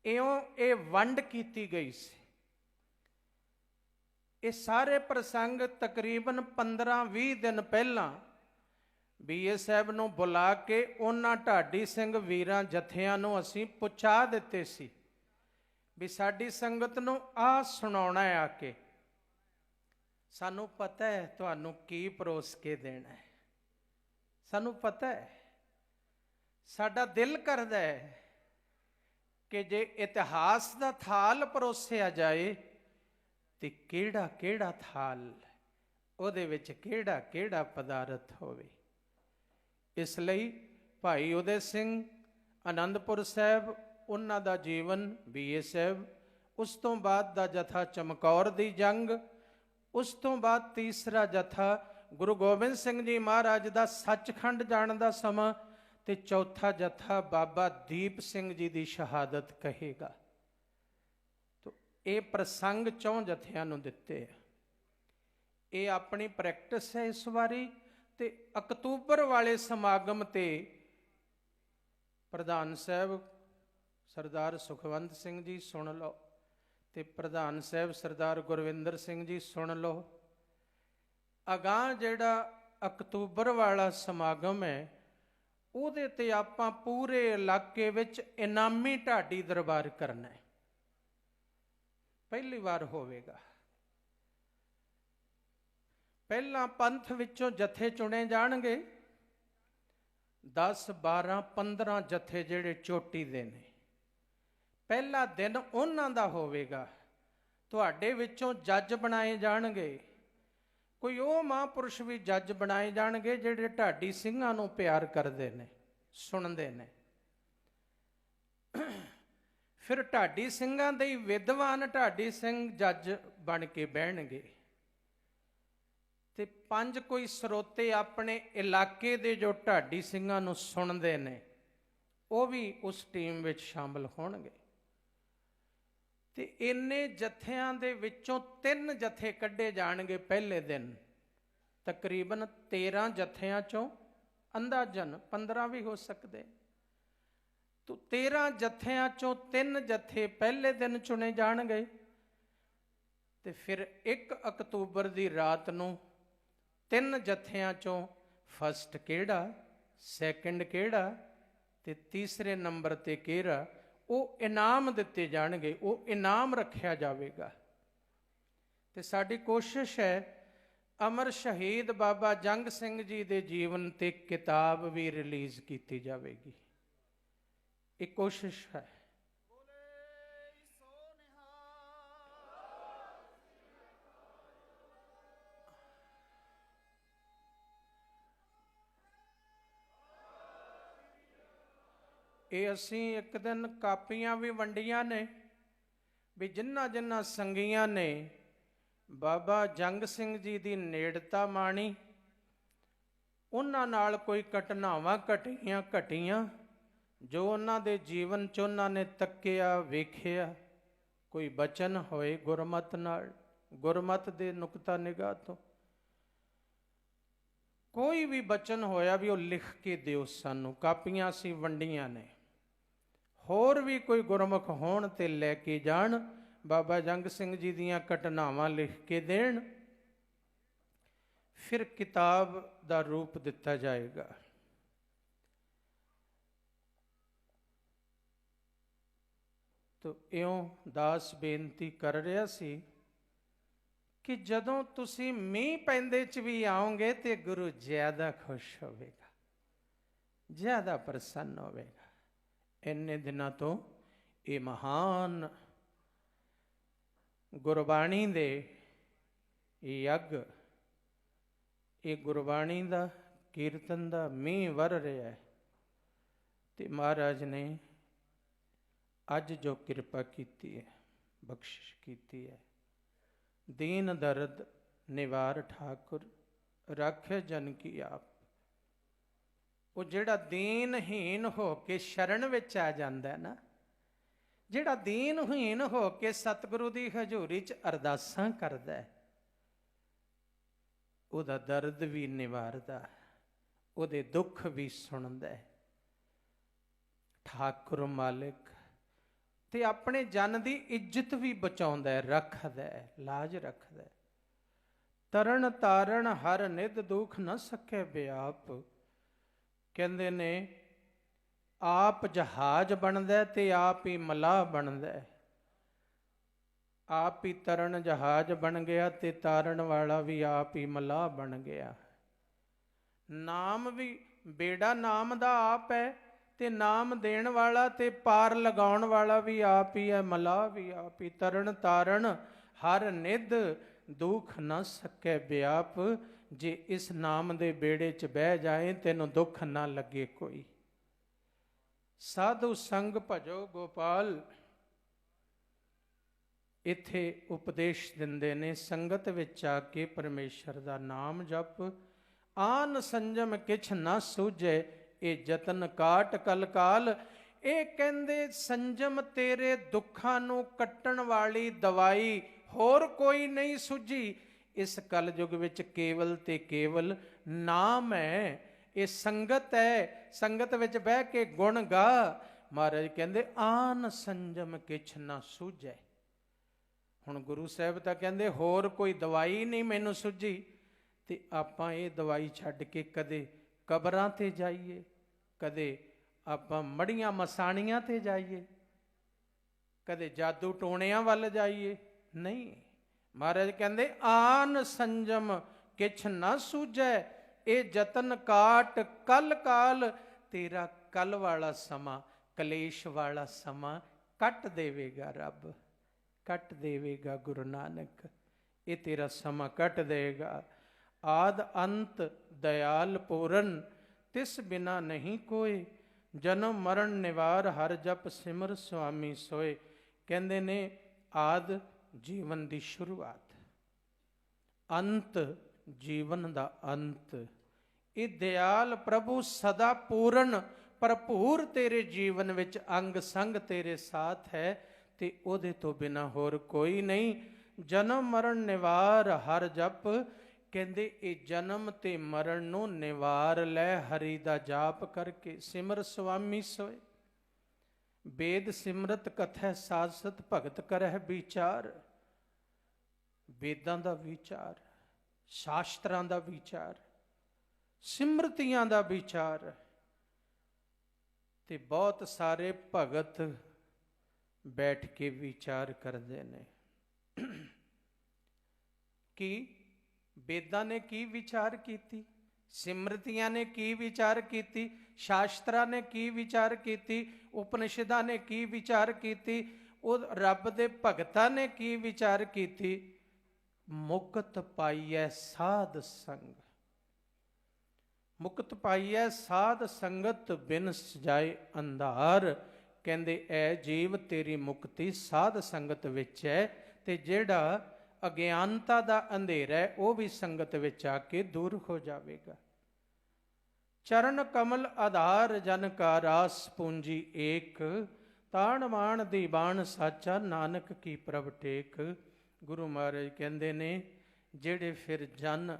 ਇਉਂ ਇਹ ਵੰਡ ਕੀਤੀ ਗਈ ਸੀ। ਇਹ ਸਾਰੇ ਪ੍ਰਸੰਗ ਤਕਰੀਬਨ 15-20 ਦਿਨ ਪਹਿਲਾਂ ਬੀਏ ਸਾਹਿਬ ਨੂੰ ਬੁਲਾ ਕੇ ਉਹਨਾਂ ਢਾਡੀ ਸਿੰਘ ਵੀਰਾਂ ਜਥਿਆਂ ਨੂੰ ਅਸੀਂ ਪੁੱਛਾ ਦਿੱਤੇ ਸੀ ਵੀ ਸਾਡੀ ਸੰਗਤ ਨੂੰ ਆਹ ਸੁਣਾਉਣਾ ਹੈ ਆ ਕੇ। ਸਾਨੂੰ ਪਤਾ ਹੈ ਤੁਹਾਨੂੰ ਕੀ ਪਰੋਸ ਕੇ ਦੇਣਾ ਹੈ, ਸਾਨੂੰ ਪਤਾ ਹੈ। ਸਾਡਾ ਦਿਲ ਕਰਦਾ ਹੈ ਕਿ ਜੇ ਇਤਿਹਾਸ ਦਾ ਥਾਲ ਪਰੋਸਿਆ ਜਾਏ ਤੇ ਕਿਹੜਾ ਕਿਹੜਾ ਥਾਲ, ਉਹਦੇ ਵਿੱਚ ਕਿਹੜਾ ਕਿਹੜਾ ਪਦਾਰਥ ਹੋਵੇ। ਇਸ ਲਈ ਭਾਈ ਉਦੇ ਸਿੰਘ, ਆਨੰਦਪੁਰ ਸਾਹਿਬ, ਉਹਨਾਂ ਦਾ ਜੀਵਨ, ਬੀਏ ਸਾਹਿਬ, ਉਸ ਤੋਂ ਬਾਅਦ ਦਾ ਜਥਾ ਚਮਕੌਰ ਦੀ ਜੰਗ, ਉਸ ਤੋਂ ਬਾਅਦ ਤੀਸਰਾ ਜਥਾ ਗੁਰੂ ਗੋਬਿੰਦ ਸਿੰਘ ਜੀ ਮਹਾਰਾਜ ਦਾ ਸੱਚਖੰਡ ਜਾਣ ਦਾ ਸਮਾਂ, ਤੇ ਚੌਥਾ ਜਥਾ ਬਾਬਾ ਦੀਪ ਸਿੰਘ ਜੀ ਦੀ ਸ਼ਹਾਦਤ ਕਹੇਗਾ। ਇਹ ਪ੍ਰਸੰਗ 4 ਜਥਿਆਂ ਨੂੰ ਦਿੱਤੇ ਆ। ਇਹ ਆਪਣੀ ਪ੍ਰੈਕਟਿਸ ਹੈ ਇਸ ਵਾਰੀ। ਤੇ ਅਕਤੂਬਰ ਵਾਲੇ ਸਮਾਗਮ ਤੇ ਪ੍ਰਧਾਨ ਸਾਹਿਬ ਸਰਦਾਰ ਸੁਖਵੰਤ ਸਿੰਘ ਜੀ ਸੁਣ ਲਓ, ਤੇ ਪ੍ਰਧਾਨ ਸਾਹਿਬ ਸਰਦਾਰ ਗੁਰਵਿੰਦਰ ਸਿੰਘ ਜੀ ਸੁਣ ਲਓ। ਅਗਾਂਹ ਜਿਹੜਾ ਅਕਤੂਬਰ ਵਾਲਾ ਸਮਾਗਮ ਹੈ, ਉਹਦੇ ਤੇ ਆਪਾਂ ਪੂਰੇ ਇਲਾਕੇ ਵਿੱਚ ਇਨਾਮੀ ਢਾਡੀ ਦਰਬਾਰ ਕਰਨਾ ਹੈ। ਪਹਿਲੀ ਵਾਰ ਹੋਵੇਗਾ। ਪਹਿਲਾਂ ਪੰਥ ਵਿੱਚੋਂ ਜਥੇ ਚੁਣੇ ਜਾਣਗੇ, 10, 12, 15 ਜਥੇ ਜਿਹੜੇ ਚੋਟੀ ਦੇ ਨੇ। ਪਹਿਲਾ ਦਿਨ ਉਹਨਾਂ ਦਾ ਹੋਵੇਗਾ। ਤੁਹਾਡੇ ਵਿੱਚੋਂ ਜੱਜ ਬਣਾਏ ਜਾਣਗੇ। ਕੋਈ ਉਹ ਮਹਾਂਪੁਰਸ਼ ਵੀ ਜੱਜ ਬਣਾਏ ਜਾਣਗੇ ਜਿਹੜੇ ਢਾਡੀ ਸਿੰਘਾਂ ਨੂੰ ਪਿਆਰ ਕਰਦੇ ਨੇ, ਸੁਣਦੇ ਨੇ। ਫਿਰ ਢਾਡੀ ਸਿੰਘਾਂ ਦੇ ਵਿਦਵਾਨ ਢਾਡੀ ਸਿੰਘ ਜੱਜ ਬਣ ਕੇ ਬਹਿਣਗੇ। ਤੇ 5 ਕੋਈ ਸਰੋਤੇ ਆਪਣੇ ਇਲਾਕੇ ਦੇ ਜੋ ਢਾਡੀ ਸਿੰਘਾਂ ਨੂੰ ਸੁਣਦੇ ਨੇ, ਉਹ ਵੀ ਉਸ ਟੀਮ ਵਿੱਚ ਸ਼ਾਮਲ ਹੋਣਗੇ। ਤੇ ਇੰਨੇ ਜਥਿਆਂ ਦੇ ਵਿੱਚੋਂ 3 ਜਥੇ ਕੱਢੇ ਜਾਣਗੇ ਪਹਿਲੇ ਦਿਨ। ਤਕਰੀਬਨ 13 ਜਥਿਆਂ ਚੋਂ ਅੰਦਾਜ਼ਨ 15 ਵੀ ਹੋ ਸਕਦੇ। ਤੋ 13 ਜਥਿਆਂ ਚੋਂ 3 ਜਥੇ ਪਹਿਲੇ ਦਿਨ ਚੁਣੇ ਜਾਣਗੇ। ਤੇ ਫਿਰ 1 ਅਕਤੂਬਰ ਦੀ ਰਾਤ ਨੂੰ 3 ਜਥਿਆਂ ਚੋਂ ਫਸਟ ਕਿਹੜਾ, ਸੈਕਿੰਡ ਕਿਹੜਾ, ਤੇ ਤੀਸਰੇ ਨੰਬਰ ਤੇ ਕਿਹੜਾ, ਉਹ ਇਨਾਮ ਦਿੱਤੇ ਜਾਣਗੇ। ਉਹ ਇਨਾਮ ਰੱਖਿਆ ਜਾਵੇਗਾ। ਤੇ ਸਾਡੀ ਕੋਸ਼ਿਸ਼ ਹੈ ਅਮਰ ਸ਼ਹੀਦ ਬਾਬਾ ਜੰਗ ਸਿੰਘ ਜੀ ਦੇ ਜੀਵਨ ਤੇ ਕਿਤਾਬ ਵੀ ਰਿਲੀਜ਼ ਕੀਤੀ ਜਾਵੇਗੀ। ਇਹ ਕੋਸ਼ਿਸ਼ ਹੈ। ਇਹ ਅਸੀਂ ਇੱਕ ਦਿਨ ਕਾਪੀਆਂ ਵੀ ਵੰਡੀਆਂ ਨੇ ਵੀ ਜਿਨ੍ਹਾਂ ਜਿਨ੍ਹਾਂ ਸੰਗੀਆਂ ਨੇ ਬਾਬਾ ਜੰਗ ਸਿੰਘ ਜੀ ਦੀ ਨੇੜਤਾ ਮਾਣੀ, ਉਹਨਾਂ ਨਾਲ ਕੋਈ ਘਟਨਾਵਾਂ ਘਟੀਆਂ ਜੋ ਉਹਨਾਂ ਦੇ ਜੀਵਨ 'ਚ ਉਹਨਾਂ ਨੇ ਤੱਕਿਆ, ਵੇਖਿਆ, ਕੋਈ ਬਚਨ ਹੋਏ ਗੁਰਮਤਿ ਨਾਲ, ਗੁਰਮਤਿ ਦੇ ਨੁਕਤਾ ਨਿਗਾਹ ਤੋਂ ਕੋਈ ਵੀ ਬਚਨ ਹੋਇਆ ਵੀ ਉਹ ਲਿਖ ਕੇ ਦਿਓ ਸਾਨੂੰ। ਕਾਪੀਆਂ ਅਸੀਂ ਵੰਡੀਆਂ ਨੇ, ਹੋਰ ਵੀ ਕੋਈ ਗੁਰਮੁਖ ਹੋਣ ਤੇ ਲੈ ਕੇ ਜਾਣ। ਬਾਬਾ ਜੰਗ ਸਿੰਘ ਜੀ ਦੀਆਂ ਘਟਨਾਵਾਂ ਲਿਖ ਕੇ ਦੇਣ, ਫਿਰ ਕਿਤਾਬ ਦਾ ਰੂਪ ਦਿੱਤਾ ਜਾਏਗਾ। ਤੋ ਇਉਂ ਦਾਸ ਬੇਨਤੀ ਕਰ ਰਿਹਾ ਸੀ ਕਿ ਜਦੋਂ ਤੁਸੀਂ ਮੀਂਹ ਪੈਂਦੇ 'ਚ ਵੀ ਆਓਗੇ ਤੇ ਗੁਰੂ ਜ਼ਿਆਦਾ ਖੁਸ਼ ਹੋਵੇਗਾ, ਜ਼ਿਆਦਾ ਪ੍ਰਸੰਨ ਹੋਵੇਗਾ। ਇੰਨੇ ਦਿਨਾਂ ਤੋਂ ਇਹ ਮਹਾਨ ਗੁਰਬਾਣੀ ਦੇ ਯੱਗ, ਇਹ ਗੁਰਬਾਣੀ ਦਾ ਕੀਰਤਨ ਦਾ ਮੀਂਹ ਵਰ ਰਿਹਾ ਹੈ ਤੇ ਮਹਾਰਾਜ ਨੇ ਅੱਜ ਜੋ ਕਿਰਪਾ ਕੀਤੀ ਹੈ, ਬਖਸ਼ਿਸ਼ ਕੀਤੀ ਹੈ। ਦੀਨ ਦਰਦ ਨਿਵਾਰ ਠਾਕੁਰ ਰਾਖੇ ਜਨ ਕੀ ਆਪ। ਉਹ ਜਿਹੜਾ ਦੀਨਹੀਨ ਹੋ ਕੇ ਸ਼ਰਨ ਵਿੱਚ ਆ ਜਾਂਦਾ ਹੈ ਨਾ, ਜਿਹੜਾ ਦੀਨਹੀਨ ਹੋ ਕੇ ਸਤਿਗੁਰੂ ਦੀ ਹਜ਼ੂਰੀ 'ਚ ਅਰਦਾਸਾਂ ਕਰਦਾ ਹੈ, ਉਹਦਾ ਦਰਦ ਵੀ ਨਿਵਾਰਦਾ, ਉਹਦੇ ਦੁੱਖ ਵੀ ਸੁਣਦਾ ਹੈ ਠਾਕੁਰ ਮਾਲਿਕ। ਤੇ ਆਪਣੇ ਜਨ ਦੀ ਇੱਜ਼ਤ ਵੀ ਬਚਾਉਂਦਾ ਹੈ, ਰੱਖਦਾ ਹੈ, ਲਾਜ ਰੱਖਦਾ ਹੈ। ਤਰਨ ਤਾਰਨ ਹਰ ਨਿਧ ਦੁਖ ਨ ਸਕੇ ਬਿਆਪ। ਕਹਿੰਦੇ ਨੇ ਆਪ ਜਹਾਜ਼ ਬਣਦਾ ਤੇ ਆਪ ਹੀ ਮਲਾਹ ਬਣਦਾ। ਆਪ ਹੀ ਤਰਨ ਜਹਾਜ਼ ਬਣ ਗਿਆ ਤੇ ਤਾਰਨ ਵਾਲਾ ਵੀ ਆਪ ਹੀ ਮਲਾਹ ਬਣ ਗਿਆ। ਨਾਮ ਵੀ ਬੇੜਾ ਨਾਮ ਦਾ ਆਪ ਹੈ ਤੇ ਨਾਮ ਦੇਣ ਵਾਲਾ ਤੇ ਪਾਰ ਲਗਾਉਣ ਵਾਲਾ ਵੀ ਆਪ ਹੀ ਹੈ, ਮਲਾਹ ਵੀ ਆਪ ਹੀ। ਤਰਨ ਤਾਰਨ ਹਰ ਨਿਧ ਦੁੱਖ ਨਾ ਸਕੇ ਬਿਆਪ। ਜੇ ਇਸ ਨਾਮ ਦੇ ਬੇੜੇ 'ਚ ਬਹਿ ਜਾਏ ਤੈਨੂੰ ਦੁੱਖ ਨਾ ਲੱਗੇ ਕੋਈ। ਸਾਧੂ ਸੰਗ ਭਜੋ ਗੋਪਾਲ, ਇੱਥੇ ਉਪਦੇਸ਼ ਦਿੰਦੇ ਨੇ ਸੰਗਤ ਵਿੱਚ ਆ ਕੇ ਪਰਮੇਸ਼ਰ ਦਾ ਨਾਮ ਜਪ। ਆਨ ਸੰਜਮ ਕਿਛ ਨਾ ਸੂਝੇ, ਇਹ ਜਤਨ ਕਾਟ ਕਲਕਾਲ। ਇਹ ਕਹਿੰਦੇ ਸੰਜਮ ਤੇਰੇ ਦੁੱਖਾਂ ਨੂੰ ਕੱਟਣ ਵਾਲੀ ਦਵਾਈ ਹੋਰ ਕੋਈ ਨਹੀਂ ਸੁਝੀ। ਇਸ ਕਲਯੁਗ ਵਿੱਚ ਕੇਵਲ ਤੇ ਕੇਵਲ ਨਾਮ ਹੈ, ਇਹ ਸੰਗਤ ਹੈ। ਸੰਗਤ ਵਿੱਚ ਬਹਿ ਕੇ ਗੁਣ ਗਾ। ਮਹਾਰਾਜ ਕਹਿੰਦੇ ਆਨ ਸੰਜਮ ਕਿਛ ਨਾ ਸੂਝੇ। ਹੁਣ ਗੁਰੂ ਸਾਹਿਬ ਤਾਂ ਕਹਿੰਦੇ ਹੋਰ ਕੋਈ ਦਵਾਈ ਨਹੀਂ ਮੈਨੂੰ ਸੁਝੀ, ਤੇ ਆਪਾਂ ਇਹ ਦਵਾਈ ਛੱਡ ਕੇ ਕਦੇ ਕਬਰਾਂ ਤੇ ਜਾਈਏ, ਕਦੇ ਆਪਾਂ ਮੜੀਆਂ ਮਸਾਣੀਆਂ ਤੇ ਜਾਈਏ, ਕਦੇ ਜਾਦੂ ਟੋਣਿਆਂ ਵੱਲ ਜਾਈਏ। ਨਹੀਂ, ਮਹਾਰਾਜ ਕਹਿੰਦੇ ਆਨ ਸੰਜਮ ਕਿਛ ਨਾ ਸੂਝੈ, ਇਹ ਜਤਨ ਕਾਟ ਕਲ ਕਾਲ। ਤੇਰਾ ਕੱਲ ਵਾਲਾ ਸਮਾਂ, ਕਲੇਸ਼ ਵਾਲਾ ਸਮਾਂ ਕੱਟ ਦੇਵੇਗਾ ਰੱਬ, ਕੱਟ ਦੇਵੇਗਾ ਗੁਰੂ ਨਾਨਕ। ਇਹ ਤੇਰਾ ਸਮਾਂ ਕੱਟ ਦੇਗਾ। ਆਦ ਅੰਤ ਦਇਆਲ ਪੂਰਨ, ਤਿਸ ਬਿਨਾ ਨਹੀਂ ਕੋਏ। ਜਨਮ ਮਰਨ ਨਿਵਾਰ ਹਰ ਜਪ ਸਿਮਰ ਸੁਆਮੀ ਸੋਏ। ਕਹਿੰਦੇ ਨੇ ਆਦ ਜੀਵਨ ਦੀ ਸ਼ੁਰੂਆਤ, ਅੰਤ ਜੀਵਨ ਦਾ ਅੰਤ। ਇਹ ਦਿਆਲ ਪ੍ਰਭੂ ਸਦਾ ਪੂਰਨ ਭਰਪੂਰ ਤੇਰੇ ਜੀਵਨ ਵਿੱਚ ਅੰਗ ਸੰਗ ਤੇਰੇ ਸਾਥ ਹੈ, ਤੇ ਉਹਦੇ ਤੋਂ ਬਿਨਾ ਹੋਰ ਕੋਈ ਨਹੀਂ। ਜਨਮ ਮਰਨ ਨਿਵਾਰ ਹਰ ਜਪ। ਕਹਿੰਦੇ ਇਹ ਜਨਮ ਤੇ ਮਰਨ ਨੂੰ ਨਿਵਾਰ ਲੈ ਹਰੀ ਦਾ ਜਾਪ ਕਰਕੇ। ਸਿਮਰ ਸੁਆਮੀ ਸੋਏ, ਵੇਦ ਸਿਮਰਤ ਕਥੈ ਸਾਸਤ ਭਗਤ ਕਰਹਿ ਵਿਚਾਰ। ਵੇਦਾਂ ਦਾ ਵਿਚਾਰ, ਸ਼ਾਸਤਰਾਂ ਦਾ ਵਿਚਾਰ, ਸਿਮਰਤੀਆਂ ਦਾ ਵਿਚਾਰ। ਤੇ ਬਹੁਤ ਸਾਰੇ ਭਗਤ ਬੈਠ ਕੇ ਵਿਚਾਰ ਕਰਦੇ ਨੇ ਕਿ ਵੇਦਾਂ ਨੇ ਕੀ ਵਿਚਾਰ ਕੀਤੀ, ਸਿਮਰਤੀਆਂ ਨੇ ਕੀ ਵਿਚਾਰ ਕੀਤੀ, ਸ਼ਾਸਤਰਾਂ ਨੇ ਕੀ ਵਿਚਾਰ ਕੀਤੀ, ਉਪਨਿਸ਼ਦਾਂ ਨੇ ਕੀ ਵਿਚਾਰ ਕੀਤੀ, ਉਹ ਰੱਬ ਦੇ ਭਗਤਾਂ ਨੇ ਕੀ ਵਿਚਾਰ ਕੀਤੀ। ਮੁਕਤ ਪਾਈਐ ਸਾਧ ਸੰਗ, ਮੁਕਤ ਪਾਈਐ ਸਾਧ ਸੰਗਤ ਬਿਨ ਸਜਾਏ ਅੰਧਾਰ। ਕਹਿੰਦੇ ਐ ਜੀਵ ਤੇਰੀ ਮੁਕਤੀ ਸਾਧ ਸੰਗਤ ਵਿੱਚ ਹੈ, ਤੇ ਜਿਹੜਾ ਅਗਿਆਨਤਾ ਦਾ ਅੰਧੇਰਾ ਹੈ ਉਹ ਵੀ ਸੰਗਤ ਵਿੱਚ ਆ ਕੇ ਦੂਰ ਹੋ ਜਾਵੇਗਾ। ਚਰਨ ਕਮਲ ਆਧਾਰ ਜਨ ਕਾ ਰਾਸ ਪੂੰਜੀ ਏਕ, ਤਾਣ ਮਾਣ ਦੀ ਬਾਣ ਸਾਚਾ ਨਾਨਕ ਕੀ ਪ੍ਰਭ ਟੇਕ। ਗੁਰੂ ਮਹਾਰਾਜ ਕਹਿੰਦੇ ਨੇ ਜਿਹੜੇ ਫਿਰ ਜਨ